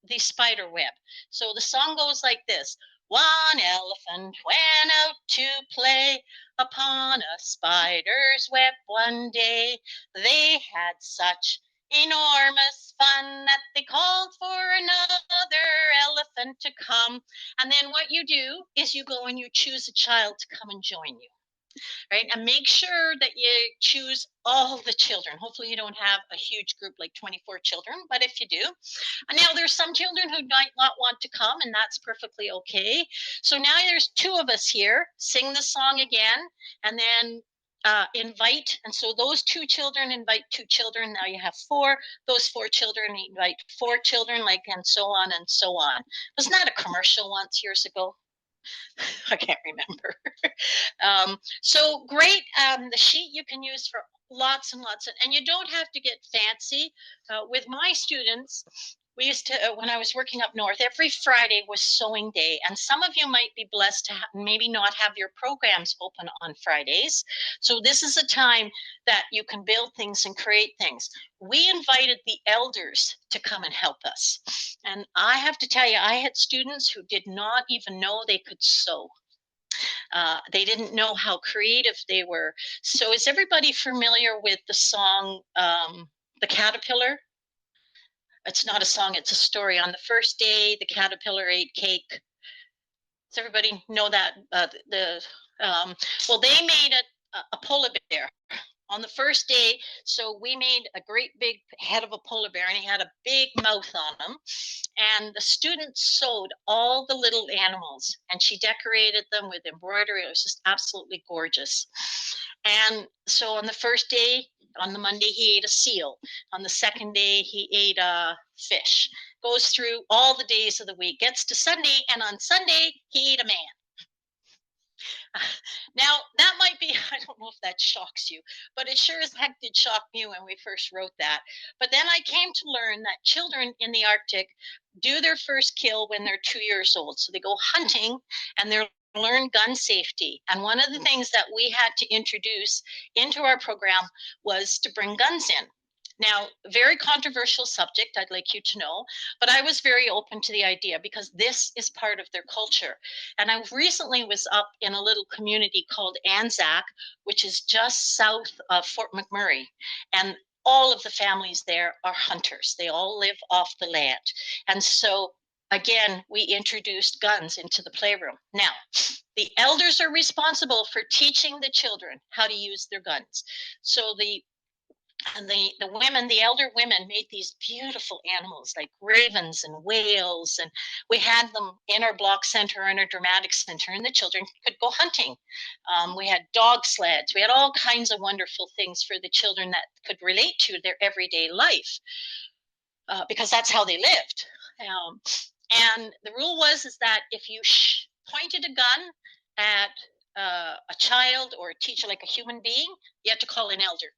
the spider web. So the song goes like this. One elephant went out to play upon a spider's web one day. They had such enormous fun that they called for another elephant to come. And then what you do is you go and you choose a child to come and join you. Right? And make sure that you choose all the children. Hopefully you don't have a huge group like 24 children, but if you do. And now there's some children who might not want to come, and that's perfectly okay. So now there's 2 of us here. Sing the song again, and then invite. And so those 2 children invite 2 children. Now you have 4. Those 4 children invite 4 children, like, and so on and so on. Wasn't that a commercial once years ago? I can't remember. So great. The sheet you can use for lots and lots of, and you don't have to get fancy. With my students, we used to, when I was working up north, every Friday was sewing day. And some of you might be blessed to maybe not have your programs open on Fridays. So this is a time that you can build things and create things. We invited the elders to come and help us. And I have to tell you, I had students who did not even know they could sew. They didn't know how creative they were. So is everybody familiar with the song, The Caterpillar? It's not a song, it's a story. On the first day, the caterpillar ate cake. Does everybody know that? Well, they made a polar bear on the first day. So we made a great big head of a polar bear, and he had a big mouth on him. And the students sewed all the little animals, and she decorated them with embroidery. It was just absolutely gorgeous. And so on the first day, on the Monday, he ate a seal. On the second day, he ate a fish. Goes through all the days of the week, gets to Sunday, and on Sunday, he ate a man. Now, that might be, I don't know if that shocks you, but it sure as heck did shock me when we first wrote that. But then I came to learn that children in the Arctic do their first kill when they're 2 years old. So they go hunting and they're learn gun safety. And one of the things that we had to introduce into our program was to bring guns in. Now, very controversial subject, I'd like you to know, but I was very open to the idea because this is part of their culture. And I recently was up in a little community called Anzac, which is just south of Fort McMurray. And all of the families there are hunters. They all live off the land. And so again, we introduced guns into the playroom. Now, the elders are responsible for teaching the children how to use their guns. So the women, the elder women, made these beautiful animals like ravens and whales, and we had them in our block center and our dramatic center, and the children could go hunting. We had dog sleds. We had all kinds of wonderful things for the children that could relate to their everyday life because that's how they lived. And the rule was that if you pointed a gun at a child or a teacher, like a human being, you had to call an elder.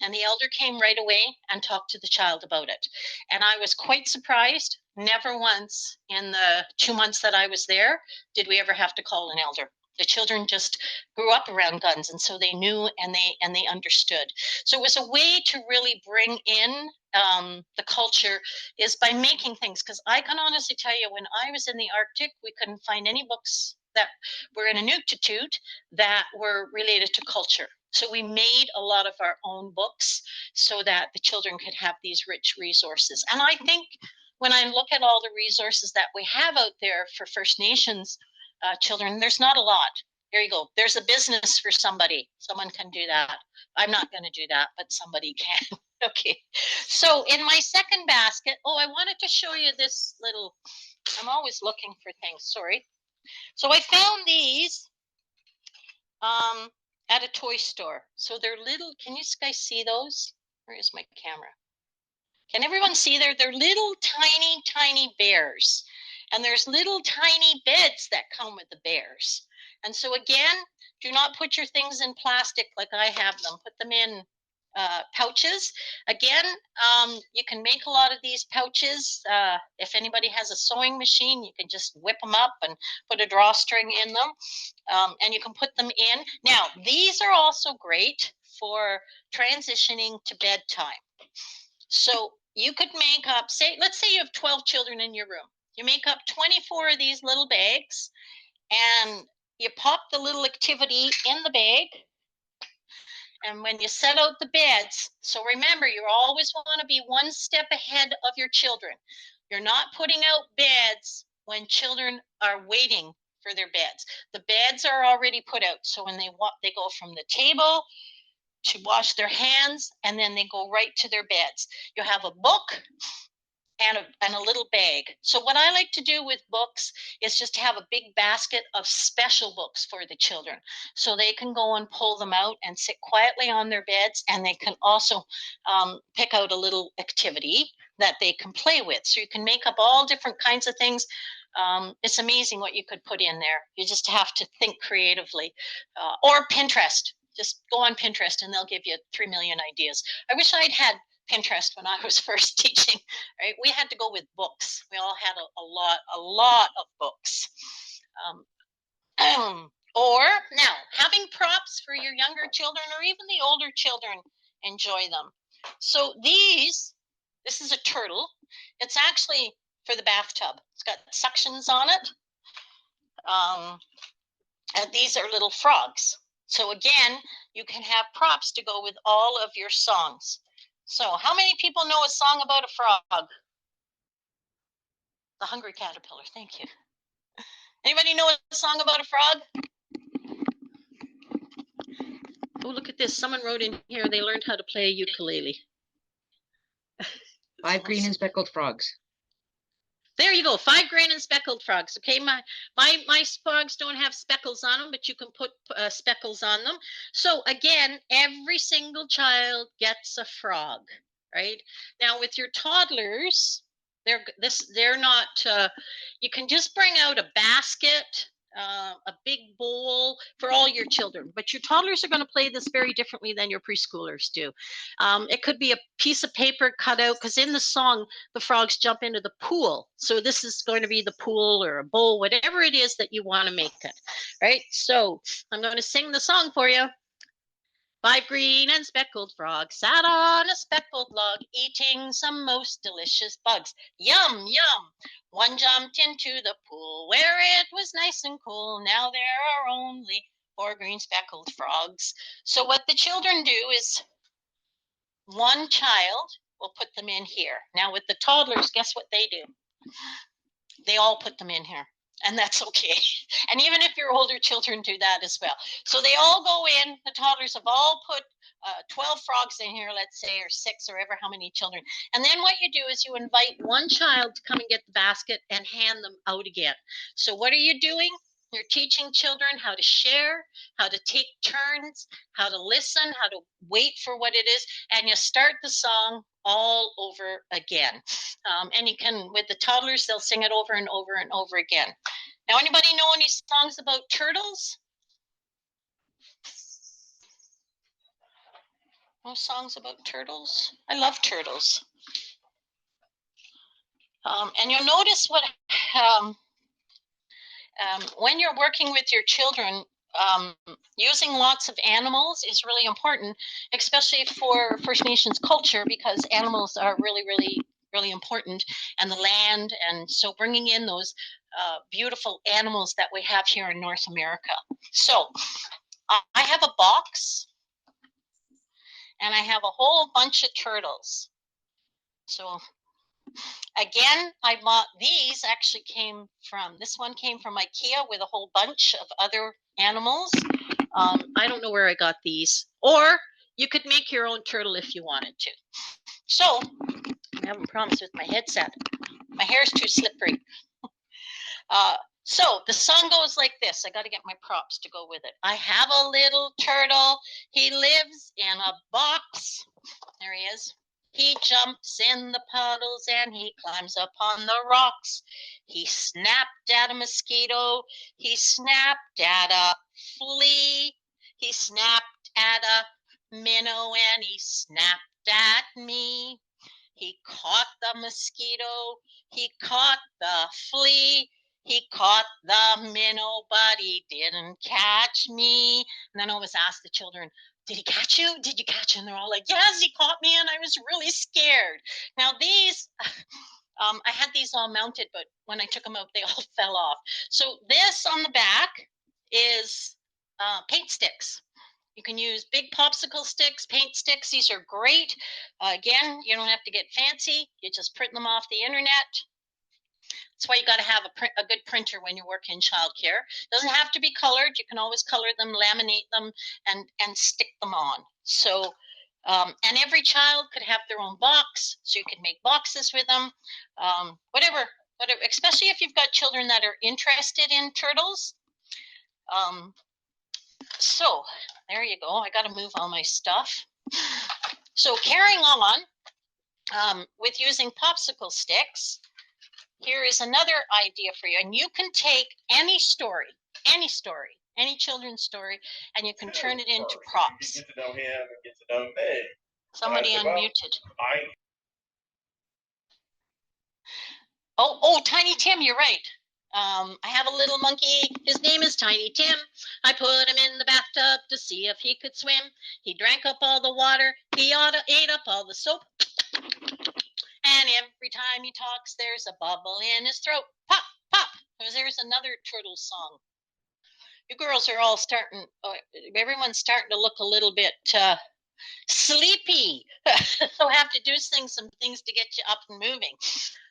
And the elder came right away and talked to the child about it. And I was quite surprised. Never once in the 2 months that I was there did we ever have to call an elder. The children just grew up around guns, and so they knew and they understood. So it was a way to really bring in the culture is by making things. Because I can honestly tell you, when I was in the Arctic, we couldn't find any books that were in Inuktitut that were related to culture. So we made a lot of our own books so that the children could have these rich resources. And I think when I look at all the resources that we have out there for First Nations children, there's not a lot. Here you go. There's a business for somebody. Someone can do that. I'm not going to do that, but somebody can. Okay. So in my second basket, I wanted to show you this little, I'm always looking for things. Sorry. So I found these at a toy store. So they're little, can you guys see those? Where is my camera? Can everyone see they're little tiny, tiny bears. And there's little tiny beds that come with the bears. And so again, do not put your things in plastic like I have them. Put them in pouches. Again, you can make a lot of these pouches. If anybody has a sewing machine, you can just whip them up and put a drawstring in them. And you can put them in. Now, these are also great for transitioning to bedtime. So you could make up, let's say you have 12 children in your room. You make up 24 of these little bags and you pop the little activity in the bag. And when you set out the beds, so remember, you always want to be one step ahead of your children. You're not putting out beds when children are waiting for their beds. The beds are already put out. So when they go from the table to wash their hands, and then they go right to their beds. You have a book and a little bag. So what I like to do with books is just have a big basket of special books for the children. So they can go and pull them out and sit quietly on their beds, and they can also pick out a little activity that they can play with. So you can make up all different kinds of things. It's amazing what you could put in there. You just have to think creatively. Or Pinterest. Just go on Pinterest and they'll give you 3 million ideas. I wish I'd had Pinterest when I was first teaching, right? We had to go with books. We all had a lot of books. Or now, having props for your younger children or even the older children, enjoy them. So this is a turtle. It's actually for the bathtub. It's got suctions on it. And these are little frogs. So again, you can have props to go with all of your songs. So how many people know a song about a frog? The Hungry Caterpillar, thank you. Anybody know a song about a frog? Oh, look at this. Someone wrote in here, they learned how to play a ukulele. 5 green and speckled frogs. There you go, 5 green and speckled frogs. Okay, my frogs don't have speckles on them, but you can put speckles on them. So again, every single child gets a frog, right? Now with your toddlers, they're not. You can just bring out a basket, a big bowl for all your children, but your toddlers are going to play this very differently than your preschoolers do. It could be a piece of paper cut out, because in the song the frogs jump into the pool, so this is going to be the pool or a bowl, whatever it is that you want to make it, right? So I'm going to sing the song for you. 5 green and speckled frogs sat on a speckled log, eating some most delicious bugs. Yum, yum! One jumped into the pool where it was nice and cool. Now there are only 4 green speckled frogs. So what the children do is one child will put them in here. Now with the toddlers, guess what they do? They all put them in here. And that's okay. And even if your older children do that as well. So they all go in, the toddlers have all put 12 frogs in here, let's say, or 6, or ever how many children. And then what you do is you invite one child to come and get the basket and hand them out again. So what are you doing? You're teaching children how to share, how to take turns, how to listen, how to wait for what it is. And you start the song all over again. And you can, with the toddlers, they'll sing it over and over and over again. Now, anybody know any songs about turtles? No songs about turtles? I love turtles. And you'll notice what, when you're working with your children, using lots of animals is really important, especially for First Nations culture, because animals are really, really, really important, and the land. And so bringing in those beautiful animals that we have here in North America. So I have a box and I have a whole bunch of turtles. So again, I bought these, actually this one came from IKEA with a whole bunch of other animals. I don't know where I got these. Or you could make your own turtle if you wanted to. So I'm having problems with my headset. My hair is too slippery. So the song goes like this. I got to get my props to go with it. I have a little turtle. He lives in a box. There he is. He jumps in the puddles and he climbs up on the rocks. He snapped at a mosquito. He snapped at a flea. He snapped at a minnow and he snapped at me. He caught the mosquito. He caught the flea. He caught the minnow, but he didn't catch me. And then I always ask the children, did he catch you? Did you catch him? And they're all like, yes, he caught me, and I was really scared. Now these, I had these all mounted, but when I took them out, they all fell off. So this on the back is paint sticks. You can use big popsicle sticks, paint sticks. These are great. Again, you don't have to get fancy. You just print them off the internet. That's why you got to have a good printer when you work in childcare. Doesn't have to be colored. You can always color them, laminate them, and stick them on. So, and every child could have their own box, so you can make boxes with them. Whatever, especially if you've got children that are interested in turtles. So there you go. I got to move all my stuff. So carrying on with using popsicle sticks, here is another idea for you. And you can take any story, any children's story, and you can turn it into props. Get to know him and get to know me. Somebody unmuted. Oh, Tiny Tim, you're right. I have a little monkey. His name is Tiny Tim. I put him in the bathtub to see if he could swim. He drank up all the water. He ate up all the soap. And every time he talks, there's a bubble in his throat. Pop, pop. There's another turtle song. You girls are all starting, everyone's starting to look a little bit sleepy. So I have to do some things to get you up and moving.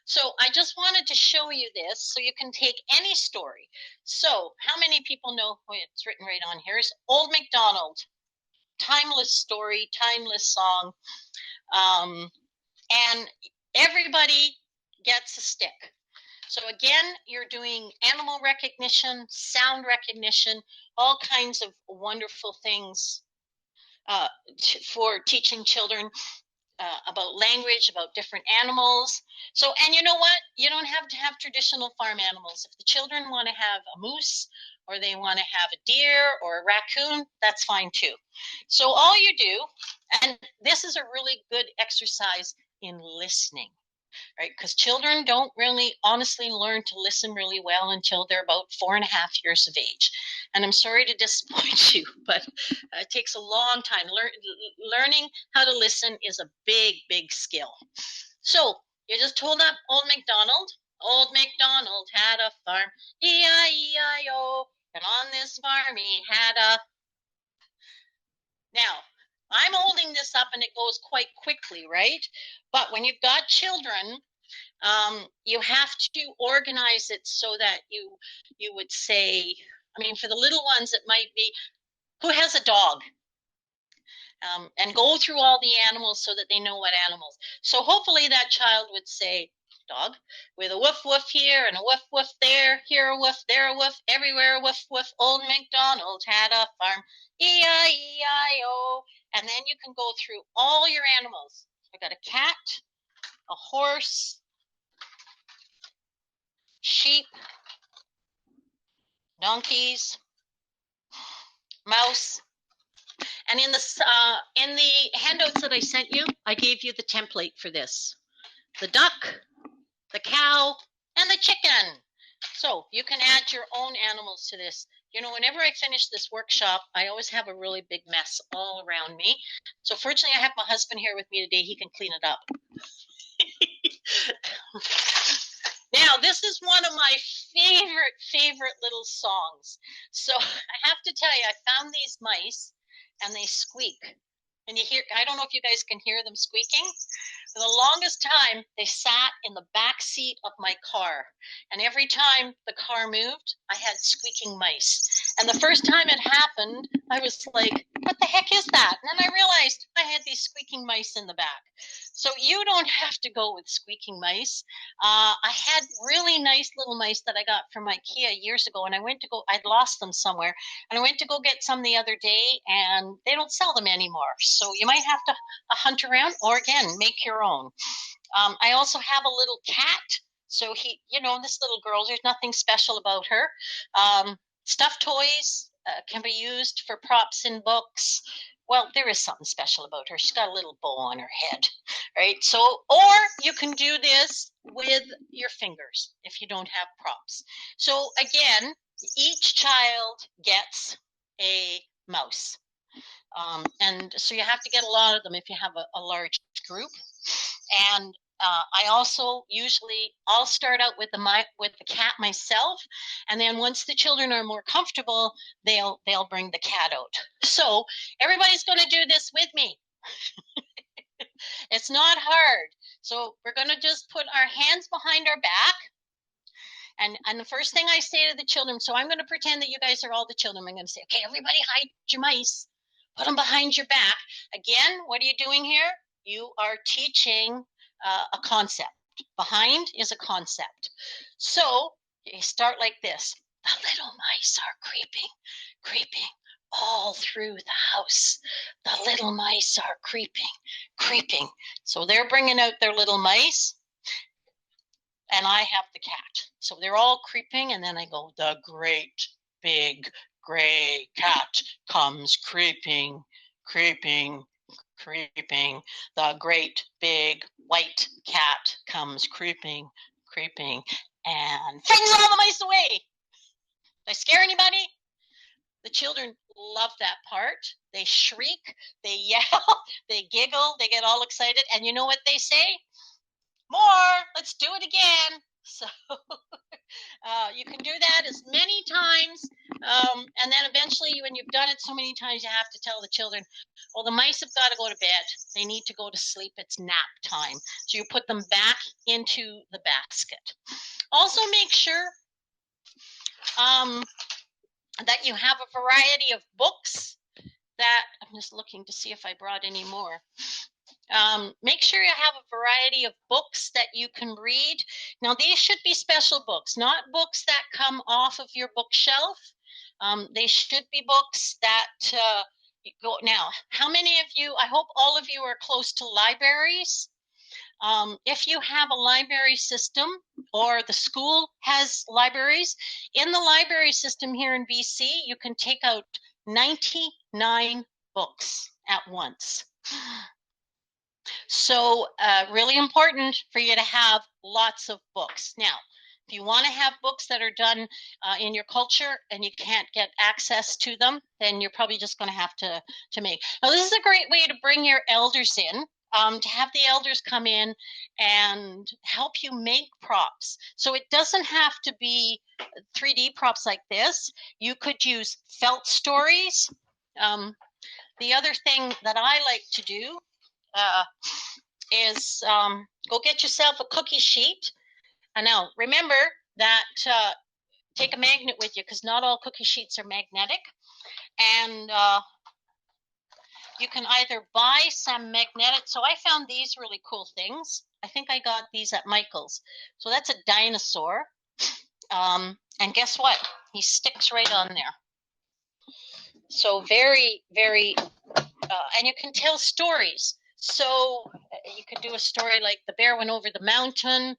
So I just wanted to show you this so you can take any story. So how many people know, it's written right on here, is Old MacDonald. Timeless story, timeless song. And everybody gets a stick. So again, you're doing animal recognition, sound recognition, all kinds of wonderful things for teaching children about language, about different animals. So, and you know what? You don't have to have traditional farm animals. If the children want to have a moose, or they want to have a deer or a raccoon, that's fine too. So all you do, and this is a really good exercise in listening, right? Because children don't really honestly learn to listen really well until they're about 4.5 years of age. And I'm sorry to disappoint you, but it takes a long time. Learning how to listen is a big, big skill. So you just hold up Old MacDonald. Old MacDonald had a farm, E-I-E-I-O, and on this farm he had a... Now, I'm holding this up and it goes quite quickly, right? But when you've got children, you have to organize it so that you would say, I mean, for the little ones, it might be, who has a dog? And go through all the animals so that they know what animals. So hopefully that child would say, dog, with a woof woof here and a woof woof there, here a woof, there a woof, everywhere a woof woof. Old MacDonald had a farm, E-I-E-I-O. And then you can go through all your animals. I got a cat, a horse, sheep, donkeys, mouse. And in the handouts that I sent you, I gave you the template for this. The duck, the cow, and the chicken. So you can add your own animals to this. You know, whenever I finish this workshop, I always have a really big mess all around me. So fortunately, I have my husband here with me today. He can clean it up. Now, this is one of my favorite little songs. So I have to tell you, I found these mice and they squeak. And you hear, I don't know if you guys can hear them squeaking. For the longest time, they sat in the back seat of my car. And every time the car moved, I had squeaking mice. And the first time it happened, I was like, what the heck is that? And then I realized I had these squeaking mice in the back. So you don't have to go with squeaking mice. I had really nice little mice that I got from IKEA years ago. And I'd lost them somewhere. And I went to go get some the other day and they don't sell them anymore. So you might have to hunt around, or again, make your own. I also have a little cat. So this little girl, there's nothing special about her. Stuffed toys can be used for props in books. Well, there is something special about her. She's got a little bow on her head, right? So, or you can do this with your fingers if you don't have props. So again, each child gets a mouse. And so you have to get a lot of them if you have a large group. And I also I'll start out with the cat myself, and then once the children are more comfortable, they'll bring the cat out. So everybody's going to do this with me. It's not hard. So we're going to just put our hands behind our back. And the first thing I say to the children, so I'm going to pretend that you guys are all the children. I'm going to say, okay, everybody hide your mice. Put them behind your back. Again, what are you doing here? You are teaching a concept. Behind is a concept. So you start like this. The little mice are creeping all through the house. The little mice are creeping. So they're bringing out their little mice, and I have the cat. So they're all creeping, and then I go, the great big gray cat comes creeping. The great big white cat comes creeping, and flings all the mice away. Did I scare anybody? The children love that part. They shriek, they yell, they giggle, they get all excited. And you know what they say? More, let's do it again. So you can do that as many times. And then eventually, when you've done it so many times, you have to tell the children, well, the mice have got to go to bed. They need to go to sleep. It's nap time. So you put them back into the basket. Also make sure that you have a variety of books that, I'm just looking to see if I brought any more. Make sure you have a variety of books that you can read. Now, these should be special books, not books that come off of your bookshelf. They should be books that you go. Now, how many of you, I hope all of you are close to libraries. If you have a library system or the school has libraries, in the library system here in BC, you can take out 99 books at once. So really important for you to have lots of books. Now, if you want to have books that are done in your culture and you can't get access to them, then you're probably just going to have to make. Now, this is a great way to bring your elders in, to have the elders come in and help you make props. So it doesn't have to be 3D props like this. You could use felt stories. The other thing that I like to do is go get yourself a cookie sheet. And now remember that take a magnet with you, because not all cookie sheets are magnetic. And you can either buy some magnetic. So I found these really cool things. I think I got these at Michael's. So that's a dinosaur. And guess what? He sticks right on there. So very, very, and you can tell stories. So you could do a story like the bear went over the mountain.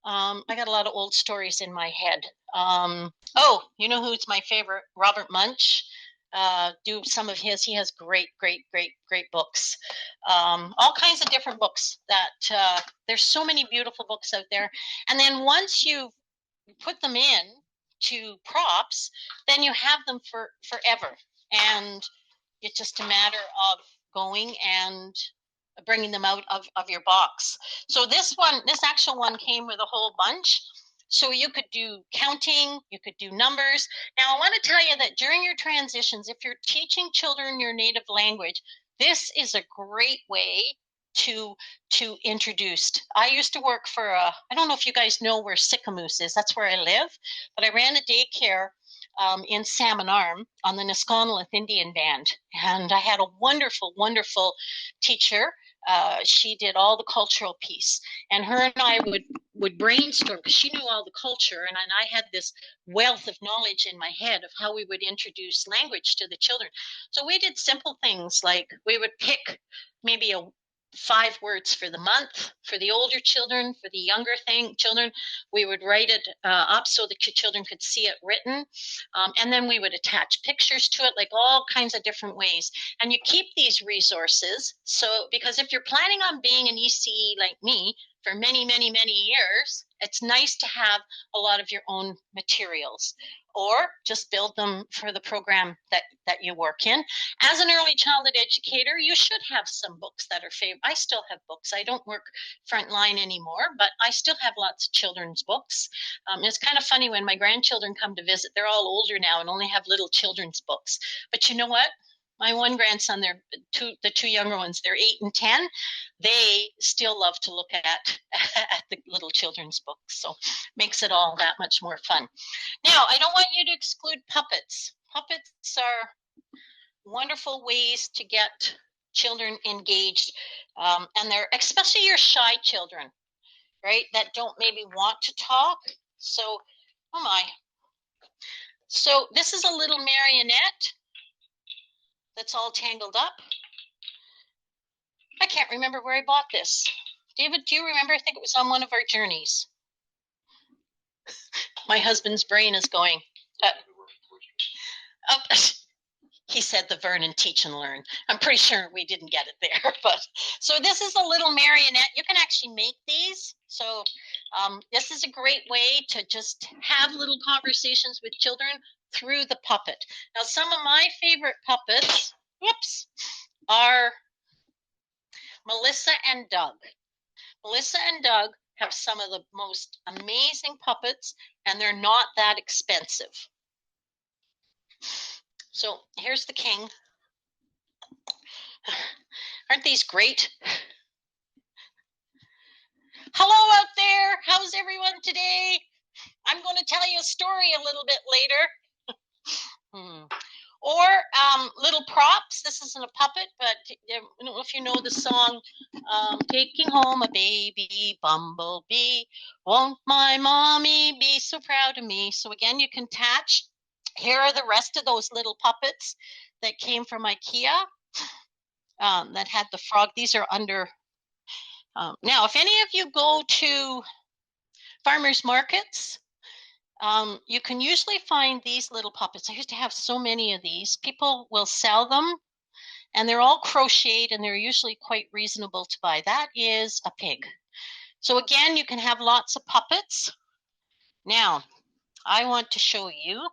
I got a lot of old stories in my head. Oh, you know who's my favorite? Robert Munch. Do some of his. He has great books. All kinds of different books that there's so many beautiful books out there. And then once you put them in to props, then you have them for forever. And it's just a matter of going and bringing them out of your box. So this actual one came with a whole bunch. So you could do counting, you could do numbers. Now I want to tell you that during your transitions, if you're teaching children your native language, this is a great way to introduce. I used to work for I don't know if you guys know where Sicamous is, that's where I live, but I ran a daycare in Salmon Arm on the Nisconneloth Indian Band. And I had a wonderful teacher. She did all the cultural piece, and her and I would brainstorm, because she knew all the culture, and I had this wealth of knowledge in my head of how we would introduce language to the children. So we did simple things like we would pick maybe 5 words for the month for the older children. For the younger children, we would write it up so that your children could see it written, and then we would attach pictures to it, like all kinds of different ways. And you keep these resources, so because if you're planning on being an ECE like me for many years, it's nice to have a lot of your own materials. or just build them for the program that you work in. As an early childhood educator, you should have some books that are favorite. I still have books. I don't work frontline anymore, but I still have lots of children's books. It's kind of funny when my grandchildren come to visit. They're all older now and only have little children's books. But you know what? My one grandson, the two younger ones, they're 8 and 10. They still love to look at the little children's books. So makes it all that much more fun. Now, I don't want you to exclude puppets. Puppets are wonderful ways to get children engaged. And they're, especially your shy children, right? That don't maybe want to talk. So, oh my. So this is a little marionette that's all tangled up. I can't remember where I bought this. David, do you remember? I think it was on one of our journeys. My husband's brain is going. He said the Vernon Teach and Learn. I'm pretty sure we didn't get it there. But so this is a little marionette. You can actually make these. So this is a great way to just have little conversations with children through the puppet. Now, some of my favorite puppets, whoops, are Melissa and Doug. Melissa and Doug have some of the most amazing puppets, and they're not that expensive. So here's the king. Aren't these great? Hello out there. How's everyone today? I'm going to tell you a story a little bit later. Or little props. This isn't a puppet, but I don't know if you know the song, Taking Home a Baby Bumblebee. Won't my mommy be so proud of me? So again, you can attach. Here are the rest of those little puppets that came from IKEA that had the frog. These are under. Now, if any of you go to farmers markets, you can usually find these little puppets. I used to have so many of these. People will sell them, and they're all crocheted, and they're usually quite reasonable to buy. That is a pig. So again, you can have lots of puppets. Now, I want to show you.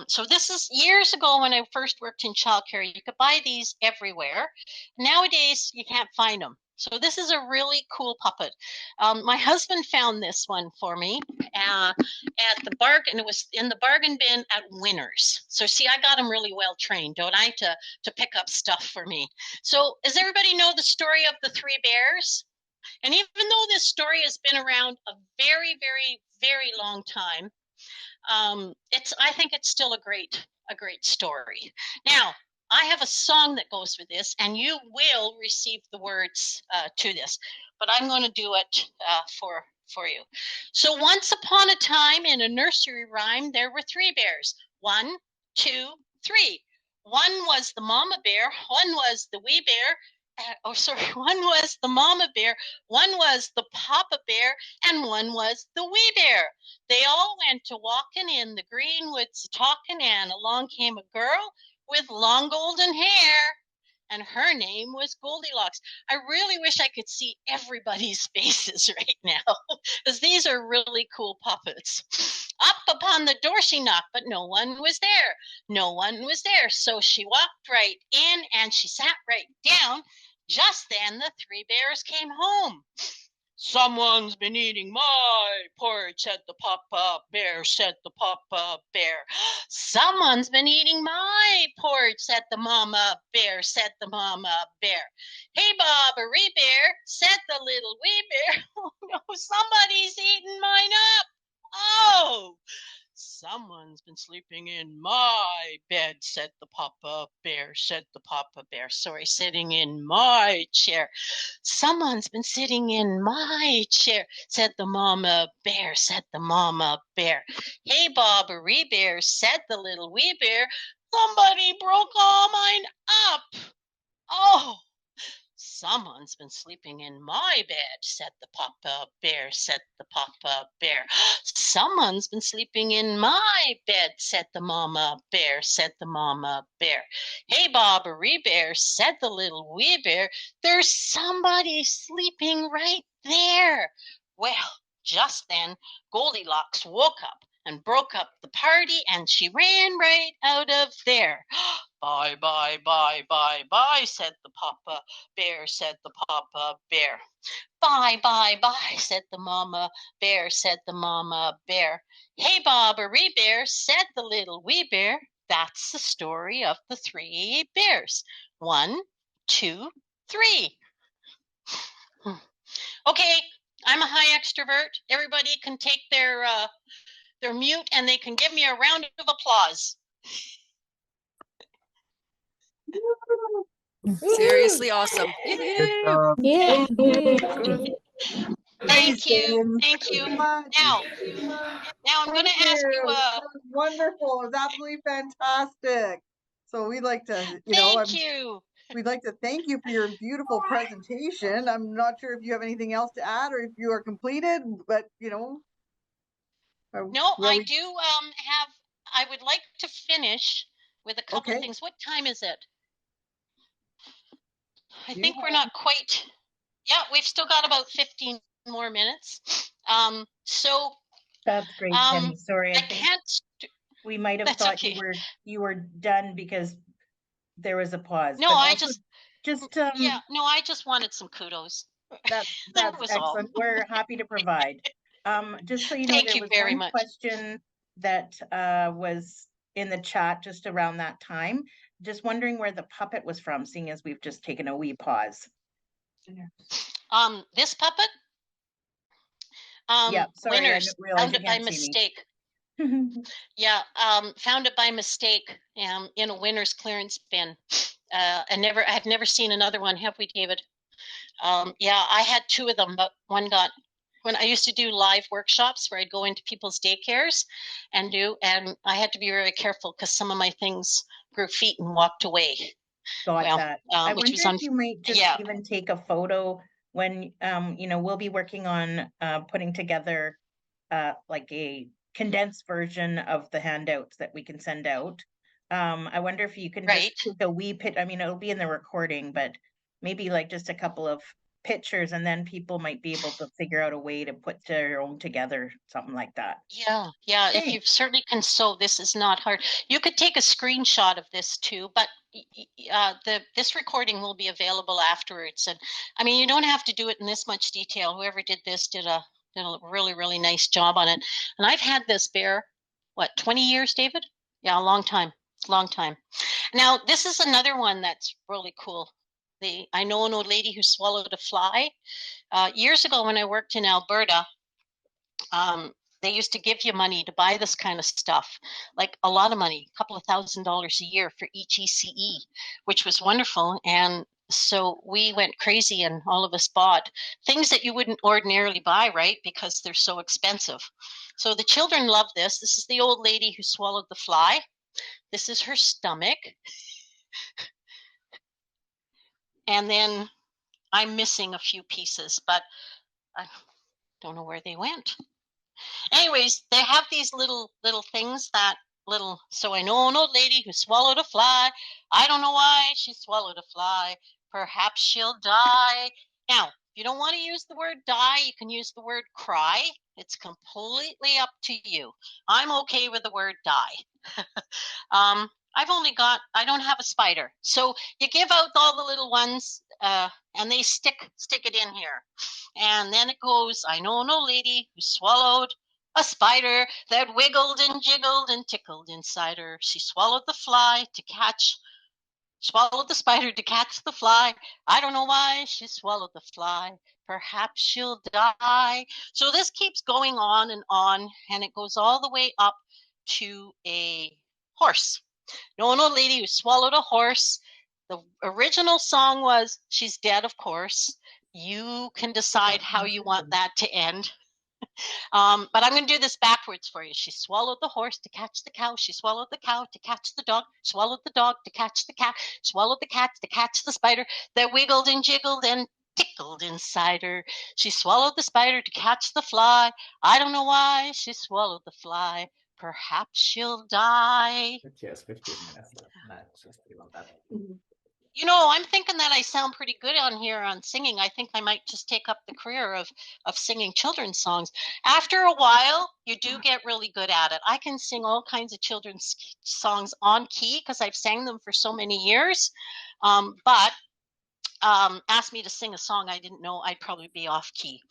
So this is years ago when I first worked in childcare. You could buy these everywhere. Nowadays, you can't find them. So this is a really cool puppet. My husband found this one for me at the bargain. It was in the bargain bin at Winners. So see, I got him really well trained, don't I, to pick up stuff for me. So does everybody know the story of the three bears? And even though this story has been around a very, very, very long time, I think it's still a great story. Now, I have a song that goes with this, and you will receive the words to this, but I'm going to do it for you. So once upon a time in a nursery rhyme, there were three bears. 1, 2, 3. One was the mama bear, one was the wee bear, one was the mama bear, one was the papa bear, and one was the wee bear. They all went to walking in the green woods talking, and along came a girl with long golden hair, and her name was Goldilocks. I really wish I could see everybody's faces right now, because these are really cool puppets. Up upon the door she knocked, but no one was there. No one was there. So she walked right in, and she sat right down. Just then the three bears came home. Someone's been eating my porridge, said the papa bear, said the papa bear. Someone's been eating my porridge, said the mama bear, said the mama bear. Hey, Bobbery bear, said the little wee bear. Oh no, somebody's eating mine up. Oh, someone's been sleeping in my bed, said the papa bear, said the papa bear. Sorry, sitting in my chair. Someone's been sitting in my chair, said the mama bear, said the mama bear. Hey, Bobbery bear, said the little wee bear. Somebody broke all mine up. Oh, someone's been sleeping in my bed, said the papa bear, said the papa bear. Someone's been sleeping in my bed, said the mama bear, said the mama bear. Hey, Bobbery bear, said the little wee bear. There's somebody sleeping right there. Well, just then Goldilocks woke up. and broke up the party, and she ran right out of there. Bye, bye, bye, bye, bye, said the Papa Bear, said the Papa Bear. Bye, bye, bye, said the Mama Bear, said the Mama Bear. Hey, Bobbery Bear, said the little wee bear. That's the story of the 3 bears. 1, 2, 3. Okay, I'm a high extrovert. Everybody can take their mute and they can give me a round of applause. Seriously awesome. Yeah. Thank you. Thank you. Now I'm going to ask you. That was wonderful. It was absolutely fantastic. So we'd like to, Thank you. We'd like to thank you for your beautiful presentation. I'm not sure if you have anything else to add or if you are completed, but No, I do have. I would like to finish with a couple of things. What time is it? I think we're not quite. Yeah, we've still got about 15 more minutes. So That's great, Penny. Sorry, I can't. We might have thought you were done because there was a pause. No, I just yeah. No, I just wanted some kudos. That's was excellent. all. We're happy to provide. Just so you know, Thank there you was very one much. question that was in the chat just around that time. Just wondering where the puppet was from, seeing as we've just taken a wee pause. This puppet? Yeah, sorry, Winners, I realized found it by mistake. Yeah, found it by mistake in a winner's clearance bin. I've never seen another one, have we, David? Yeah, I had 2 of them, but one got, when I used to do live workshops where I'd go into people's daycares and I had to be very careful because some of my things grew feet and walked away. Got that. I wonder if you might just even take a photo when, we'll be working on putting together like a condensed version of the handouts that we can send out. I wonder if you can just take a wee pit. I mean, it'll be in the recording, but maybe like just a couple of pictures, and then people might be able to figure out a way to put their own together, something like that. Yeah. If you certainly can sew, this is not hard. You could take a screenshot of this too, but this recording will be available afterwards. And I mean, you don't have to do it in this much detail. Whoever did this did a really, really nice job on it. And I've had this bear, 20 years, David? Yeah, a long time. Now, this is another one that's really cool. I know an old lady who swallowed a fly. Years ago when I worked in Alberta, they used to give you money to buy this kind of stuff, like a lot of money, a couple of $1,000s a year for each ECE, which was wonderful. And so we went crazy and all of us bought things that you wouldn't ordinarily buy, right? Because they're so expensive. So the children love this. This is the old lady who swallowed the fly. This is her stomach. And then I'm missing a few pieces, but I don't know where they went. Anyways, they have these little things so I know an old lady who swallowed a fly. I don't know why she swallowed a fly. Perhaps she'll die. Now, if you don't want to use the word die, you can use the word cry. It's completely up to you. I'm okay with the word die. I don't have a spider. So you give out all the little ones and they stick it in here. And then it goes, I know an old lady who swallowed a spider that wiggled and jiggled and tickled inside her. She swallowed the spider to catch the fly. I don't know why she swallowed the fly. Perhaps she'll die. So this keeps going on, and it goes all the way up to a horse. No, an old lady who swallowed a horse. The original song was She's Dead, of course. You can decide how you want that to end. But I'm going to do this backwards for you. She swallowed the horse to catch the cow. She swallowed the cow to catch the dog. Swallowed the dog to catch the cat. Swallowed the cat to catch the spider that wiggled and jiggled and tickled inside her. She swallowed the spider to catch the fly. I don't know why she swallowed the fly. Perhaps she'll die. You know, I'm thinking that I sound pretty good on here on singing. I think I might just take up the career of singing children's songs. After a while, you do get really good at it. I can sing all kinds of children's songs on key because I've sang them for so many years. But asked me to sing a song I didn't know, I'd probably be off key.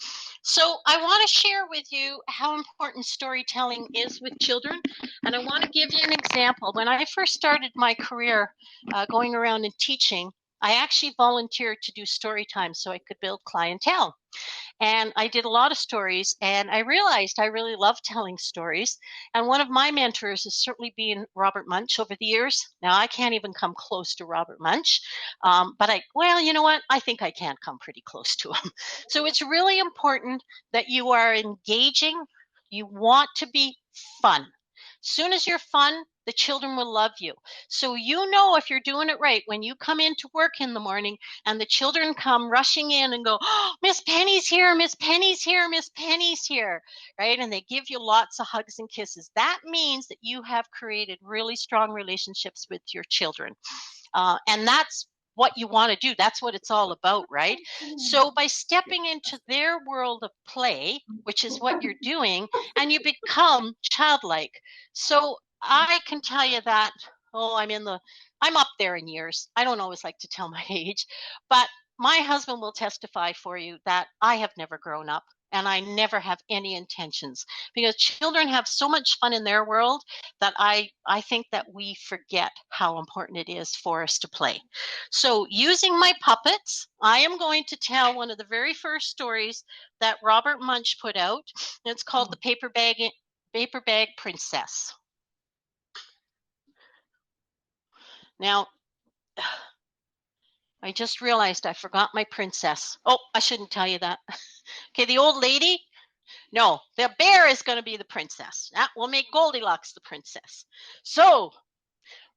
So I want to share with you how important storytelling is with children. And I want to give you an example. When I first started my career going around and teaching, I actually volunteered to do story time so I could build clientele. And I did a lot of stories, and I realized I really love telling stories. And one of my mentors has certainly been Robert Munch over the years. Now, I can't even come close to Robert Munch, but well, you know what? I think I can come pretty close to him. So it's really important that you are engaging. You want to be fun. Soon as you're fun, the children will love you. So you know if you're doing it right when you come into work in the morning and the children come rushing in and go, oh, Miss Penny's here, Miss Penny's here, Miss Penny's here, right? And they give you lots of hugs and kisses. That means that you have created really strong relationships with your children. And that's what you want to do. That's what it's all about, right? So by stepping into their world of play, which is what you're doing, and you become childlike. So I can tell you that, I'm up there in years. I don't always like to tell my age, but my husband will testify for you that I have never grown up. And I never have any intentions, because children have so much fun in their world that I think that we forget how important it is for us to play. So using my puppets, I am going to tell one of the very first stories that Robert Munch put out. And it's called The Paper Bag Princess. Now, I just realized I forgot my princess. Oh, I shouldn't tell you that. Okay, the old lady. No, the bear is going to be the princess. That will make Goldilocks the princess. So,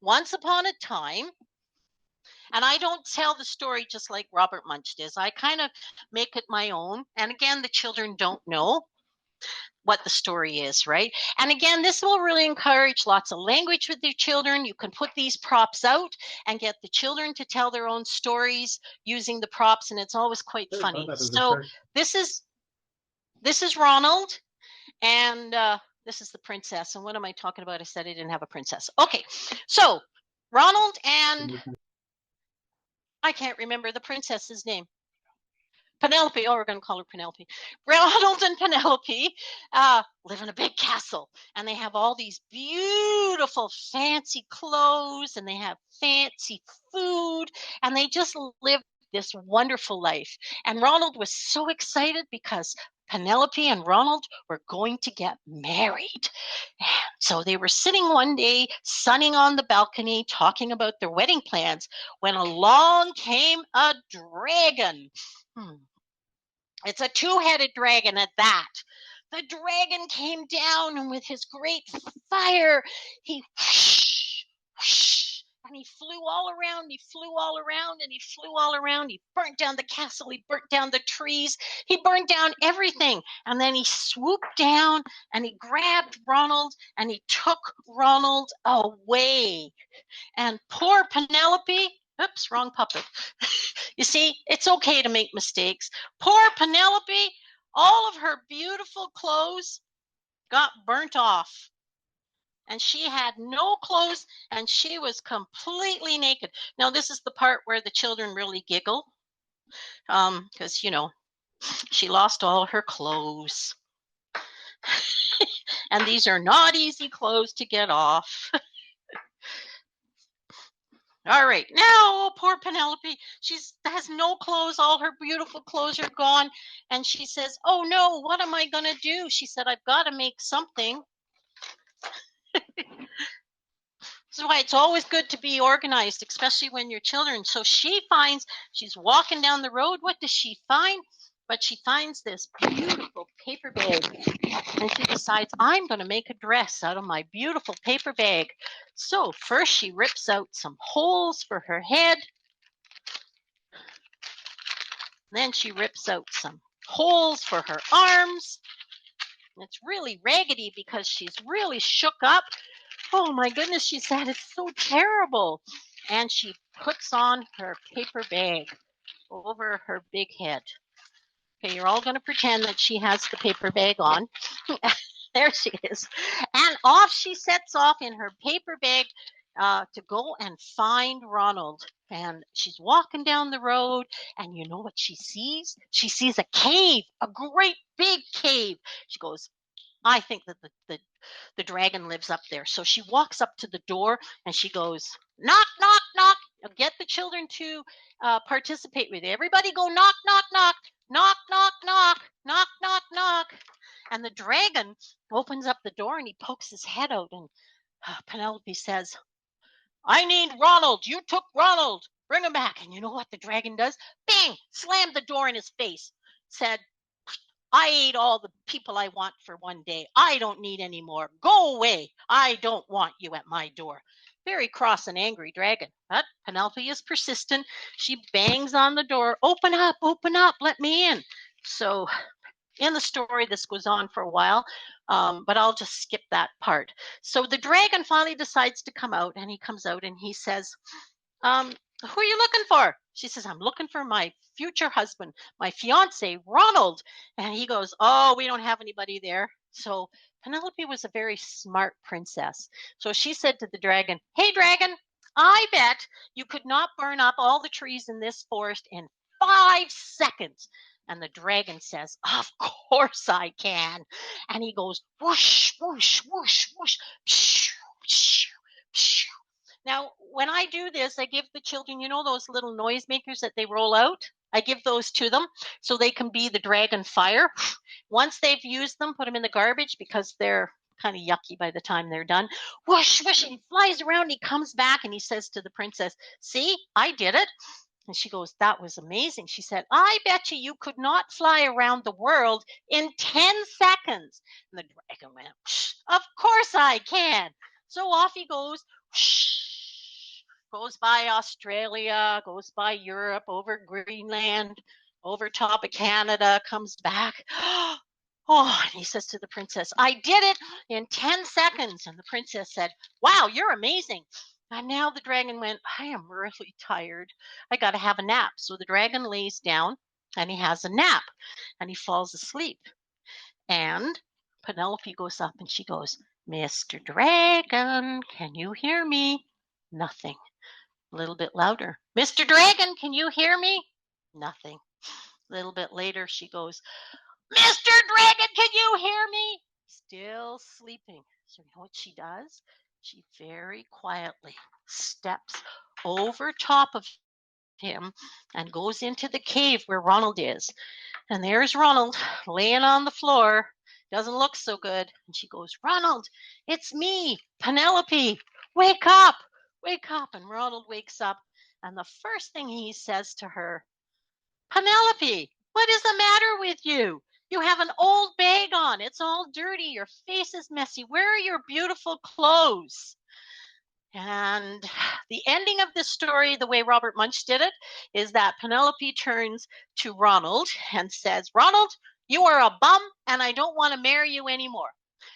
once upon a time, and I don't tell the story just like Robert Munch does. I kind of make it my own. And again, the children don't know what the story is, right? And again, this will really encourage lots of language with your children. You can put these props out and get the children to tell their own stories using the props, and it's always quite funny. So this is Ronald, and this is the princess. And what am I talking about? I said I didn't have a princess. Okay, so Ronald and I can't remember the princess's name. Penelope. Oh, we're going to call her Penelope. Ronald and Penelope live in a big castle, and they have all these beautiful, fancy clothes, and they have fancy food, and they just live this wonderful life. And Ronald was so excited because Penelope and Ronald were going to get married. So they were sitting one day, sunning on the balcony, talking about their wedding plans, when along came a dragon. It's a two-headed dragon at that. The dragon came down, and with his great fire, he whoosh, whoosh, and he flew all around. He flew all around, and he flew all around. He burnt down the castle. He burnt down the trees. He burnt down everything. And then he swooped down, and he grabbed Ronald, and he took Ronald away. And poor Penelope, oops, wrong puppet. You see, it's okay to make mistakes. Poor Penelope, all of her beautiful clothes got burnt off. And she had no clothes, and she was completely naked. Now, this is the part where the children really giggle, because, you know, she lost all her clothes. And these are not easy clothes to get off. All right, now poor Penelope, she has no clothes. All her beautiful clothes are gone. And she says, oh no, what am I going to do? She said, I've got to make something. This is why it's always good to be organized, especially when you're children. So she's walking down the road. What does she find? But she finds this beautiful paper bag, and she decides, I'm going to make a dress out of my beautiful paper bag. So first she rips out some holes for her head. Then she rips out some holes for her arms. It's really raggedy because she's really shook up. Oh my goodness, she said, it's so terrible. And she puts on her paper bag over her big head. Okay, you're all going to pretend that she has the paper bag on. There she is. And off she sets off in her paper bag to go and find Ronald. And she's walking down the road, and you know what she sees? She sees a cave, a great big cave. She goes, I think that the dragon lives up there. So she walks up to the door and she goes, knock, knock, knock. Get the children to participate with it. Everybody go knock, knock, knock, knock, knock, knock, knock, knock, knock. And the dragon opens up the door and he pokes his head out, and Penelope says, I need Ronald. You took Ronald. Bring him back. And you know what the dragon does? Bang! Slammed the door in his face. Said, I ate all the people I want for one day. I don't need any more. Go away. I don't want you at my door. Very cross and angry dragon. But Penelope is persistent. She bangs on the door. Open up, let me in. So in the story, this goes on for a while, but I'll just skip that part. So the dragon finally decides to come out, and he comes out and he says, who are you looking for? She says, I'm looking for my future husband, my fiance, Ronald. And he goes, oh, we don't have anybody there. So Penelope was a very smart princess. So she said to the dragon, hey, dragon, I bet you could not burn up all the trees in this forest in 5 seconds. And the dragon says, of course I can. And he goes, whoosh, whoosh, whoosh, whoosh, pshh, pshh, pshh. Now, when I do this, I give the children, you know, those little noise makers that they roll out? I give those to them so they can be the dragon fire. Once they've used them, put them in the garbage because they're kind of yucky by the time they're done. Whoosh, whoosh, and he flies around, and he comes back and he says to the princess, see, I did it. And she goes, that was amazing. She said, I bet you could not fly around the world in 10 seconds. And the dragon went, of course I can. So off he goes, goes by Australia, goes by Europe, over Greenland, over top of Canada, comes back. Oh, and he says to the princess, I did it in 10 seconds. And the princess said, wow, you're amazing. And now the dragon went, I am really tired. I got to have a nap. So the dragon lays down and he has a nap and he falls asleep. And Penelope goes up and she goes, Mr. Dragon, can you hear me? Nothing. A little bit louder. Mr. Dragon, can you hear me? Nothing. A little bit later, she goes, Mr. Dragon, can you hear me? Still sleeping. So you know what she does? She very quietly steps over top of him and goes into the cave where Ronald is. And there's Ronald laying on the floor. Doesn't look so good. And she goes, Ronald, it's me, Penelope. Wake up, wake up. And Ronald wakes up. And the first thing he says to her, Penelope, what is the matter with you? You have an old bag on. It's all dirty. Your face is messy. Where are your beautiful clothes? And the ending of this story, the way Robert Munsch did it, is that Penelope turns to Ronald and says, Ronald, you are a bum and I don't want to marry you anymore.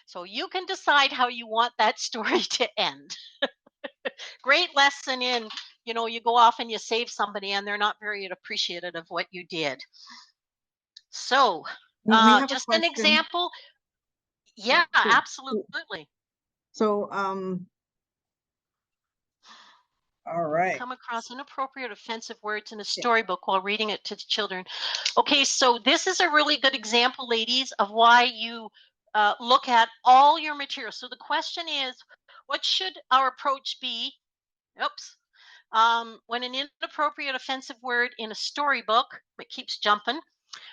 So you can decide how you want that story to end. Great lesson in, you know, you go off and you save somebody and they're not very appreciative of what you did. So just an example. Yeah, absolutely. So, all right. Come across inappropriate, offensive words in a storybook while reading it to the children. Okay, so this is a really good example, ladies, of why you look at all your material. So the question is, what should our approach be? Oops. When an inappropriate, offensive word in a storybook, it keeps jumping,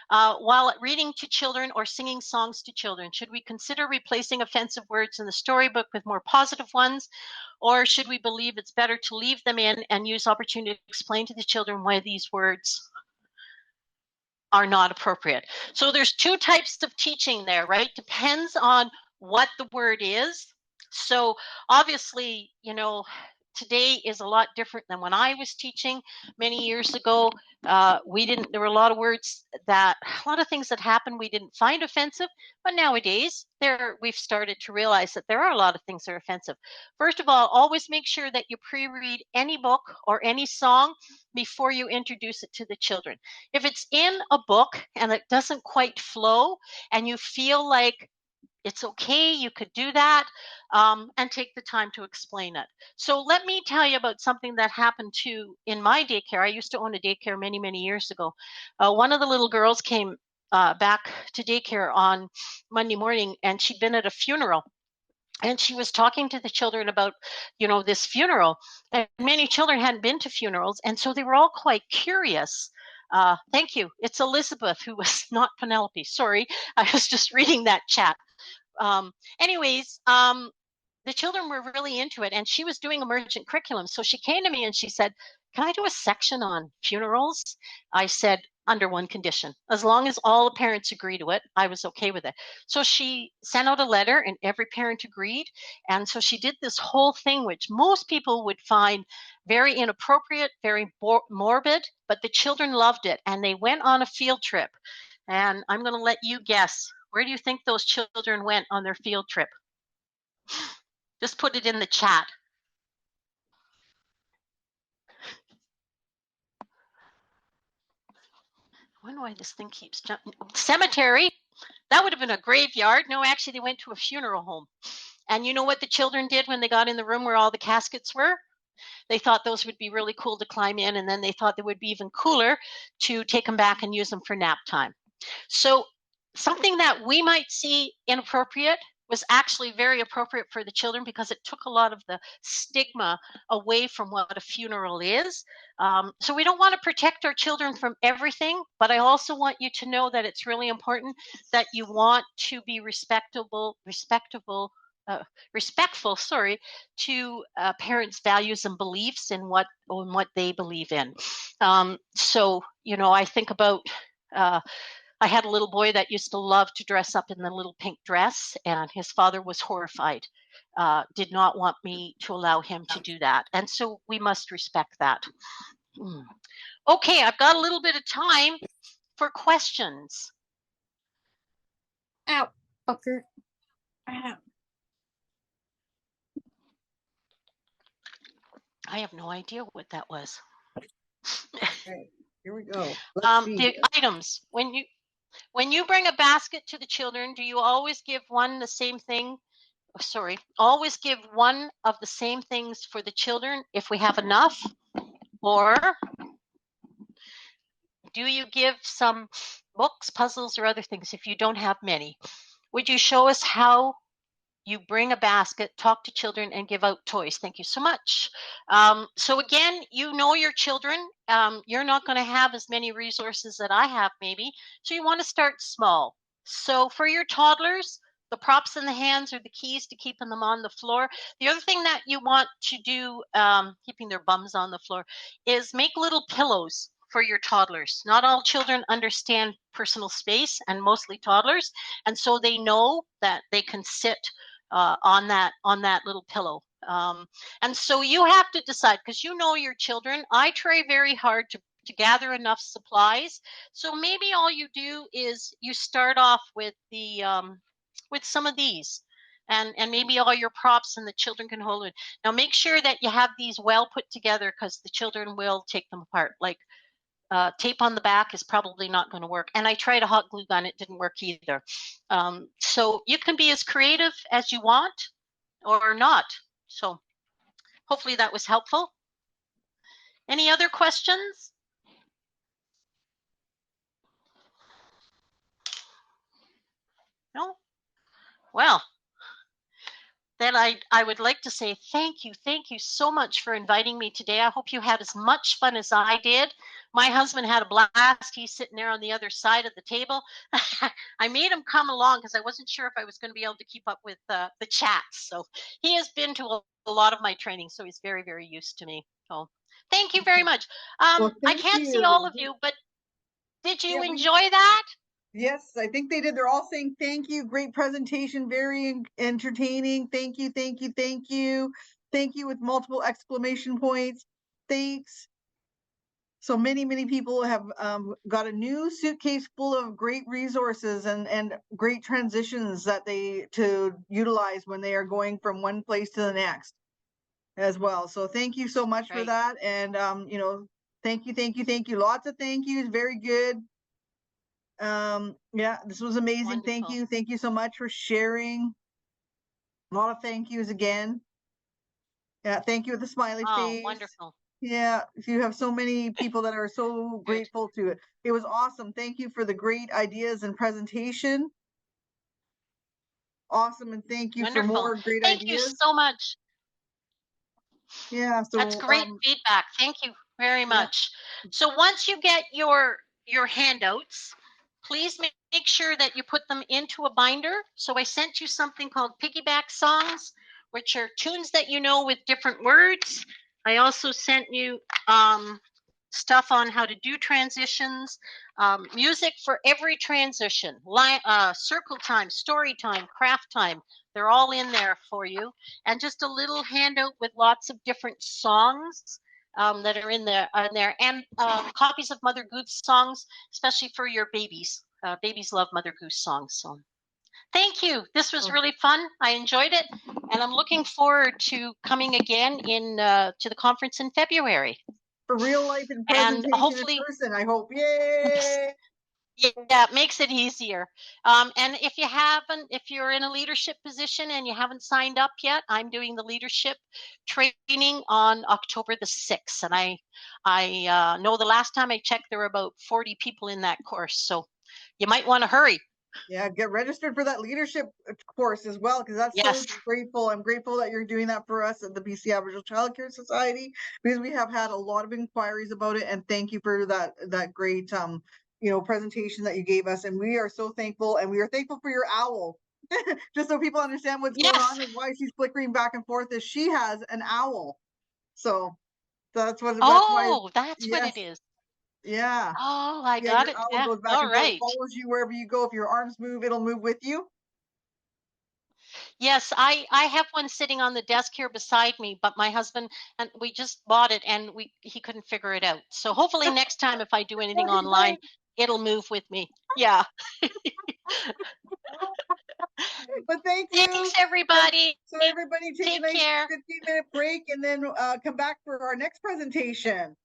while reading to children or singing songs to children, should we consider replacing offensive words in the storybook with more positive ones? Or should we believe it's better to leave them in and use opportunity to explain to the children why these words are not appropriate? So there's 2 types of teaching there, right? Depends on what the word is. So obviously, you know, today is a lot different than when I was teaching many years ago. There were a lot of words a lot of things that happened we didn't find offensive, but nowadays we've started to realize that there are a lot of things that are offensive. First of all, always make sure that you pre-read any book or any song before you introduce it to the children. If it's in a book and it doesn't quite flow and you feel like it's okay, you could do that, and take the time to explain it. So let me tell you about something that happened in my daycare. I used to own a daycare many, many years ago. One of the little girls came back to daycare on Monday morning, and she'd been at a funeral. And she was talking to the children about, this funeral. And many children hadn't been to funerals, and so they were all quite curious. Thank you. It's Elizabeth, who was not Penelope. Sorry, I was just reading that chat. Anyways, the children were really into it, and she was doing emergent curriculum. So she came to me and she said, "Can I do a section on funerals?" I said, under one condition. As long as all the parents agree to it, I was okay with it. So she sent out a letter and every parent agreed. And so she did this whole thing, which most people would find very inappropriate, very morbid, but the children loved it. And they went on a field trip. And I'm going to let you guess. Where do you think those children went on their field trip? Just put it in the chat. I wonder why this thing keeps jumping. Cemetery. That would have been a graveyard. No, actually, they went to a funeral home. And you know what the children did when they got in the room where all the caskets were? They thought those would be really cool to climb in, and then they thought they would be even cooler to take them back and use them for nap time. So something that we might see inappropriate was actually very appropriate for the children because it took a lot of the stigma away from what a funeral is. So we don't want to protect our children from everything, but I also want you to know that it's really important that you want to be respectful, to parents' values and beliefs in what they believe in. So, I think about I had a little boy that used to love to dress up in the little pink dress, and his father was horrified, did not want me to allow him to do that. And so we must respect that. Okay, I've got a little bit of time for questions. Ow, fucker. Ow. I have no idea what that was. Okay, here we go. Let's see. The items. When you bring a basket to the children, do you always give one the same thing? Always give one of the same things for the children if we have enough? Or do you give some books, puzzles, or other things if you don't have many? Would you show us how you bring a basket, talk to children, and give out toys? Thank you so much. So again, your children. You're not going to have as many resources that I have maybe. So you want to start small. So for your toddlers, the props in the hands are the keys to keeping them on the floor. The other thing that you want to do, keeping their bums on the floor, is make little pillows for your toddlers. Not all children understand personal space, and mostly toddlers. And so they know that they can sit on that little pillow. And so you have to decide, because your children. I try very hard to gather enough supplies. So maybe all you do is you start off with with some of these, and maybe all your props, and the children can hold it. Now make sure that you have these well put together, because the children will take them apart. Like tape on the back is probably not going to work. And I tried a hot glue gun. It didn't work either. So you can be as creative as you want or not. So hopefully that was helpful. Any other questions? No? Well, then I would like to say thank you so much for inviting me today. I hope you had as much fun as I did. My husband had a blast. He's sitting there on the other side of the table. I made him come along because I wasn't sure if I was going to be able to keep up with the chats. So he has been to a lot of my training, so he's very, very used to me. So thank you very much. Well, I can't see all of you, but did you enjoy that? Yes, I think they did. They're all saying thank you. Great presentation, very entertaining. Thank you, thank you, thank you. Thank you with multiple exclamation points. Thanks. So many people have got a new suitcase full of great resources and great transitions that they to utilize when they are going from one place to the next as well. So thank you so much for that. And you know, thank you. Lots of thank yous. Very good. Yeah, this was amazing. Wonderful. Thank you so much for sharing. A lot of thank yous again. Yeah, thank you with the smiley face. Wonderful. Yeah, you have so many people that are so grateful to it. It was awesome. Thank you for the great ideas and presentation. Awesome, and thank you for more great Thank ideas. you so much. Yeah, so that's great feedback. Thank you very much. So once you get your handouts, please make sure that you put them into a binder. So I sent you something called piggyback songs, which are tunes that you know with different words. I also sent you stuff on how to do transitions, music for every transition, circle time, story time, craft time. They're all in there for you. And just a little handout with lots of different songs that are in there, and copies of Mother Goose songs, especially for your babies. Babies love Mother Goose songs. So thank you. This was really fun. I enjoyed it. And I'm looking forward to coming again to the conference in February. For real life and presentation and hopefully, in person, I hope. Yay! Yeah, it makes it easier. And if you're in a leadership position and you haven't signed up yet, I'm doing the leadership training on October the 6th. And I know the last time I checked, there were about 40 people in that course. So you might want to hurry. Yeah, get registered for that leadership course as well, because that's so grateful. I'm grateful that you're doing that for us at the BC Aboriginal Child Care Society, because we have had a lot of inquiries about it. And thank you for that great presentation that you gave us. And we are so thankful, and we are thankful for your owl. Just so people understand what's going on and why she's flickering back and forth, is she has an owl. So that's what. That's what it is. Yeah. Oh, I got it. Owl goes back and forth, follows you wherever you go. If your arms move, it'll move with you. Yes, I have one sitting on the desk here beside me, but my husband, and we just bought it and he couldn't figure it out. So hopefully next time if I do anything online, it'll move with me. Yeah. But thank you. Thanks, everybody. So everybody take a nice 15-minute break and then come back for our next presentation.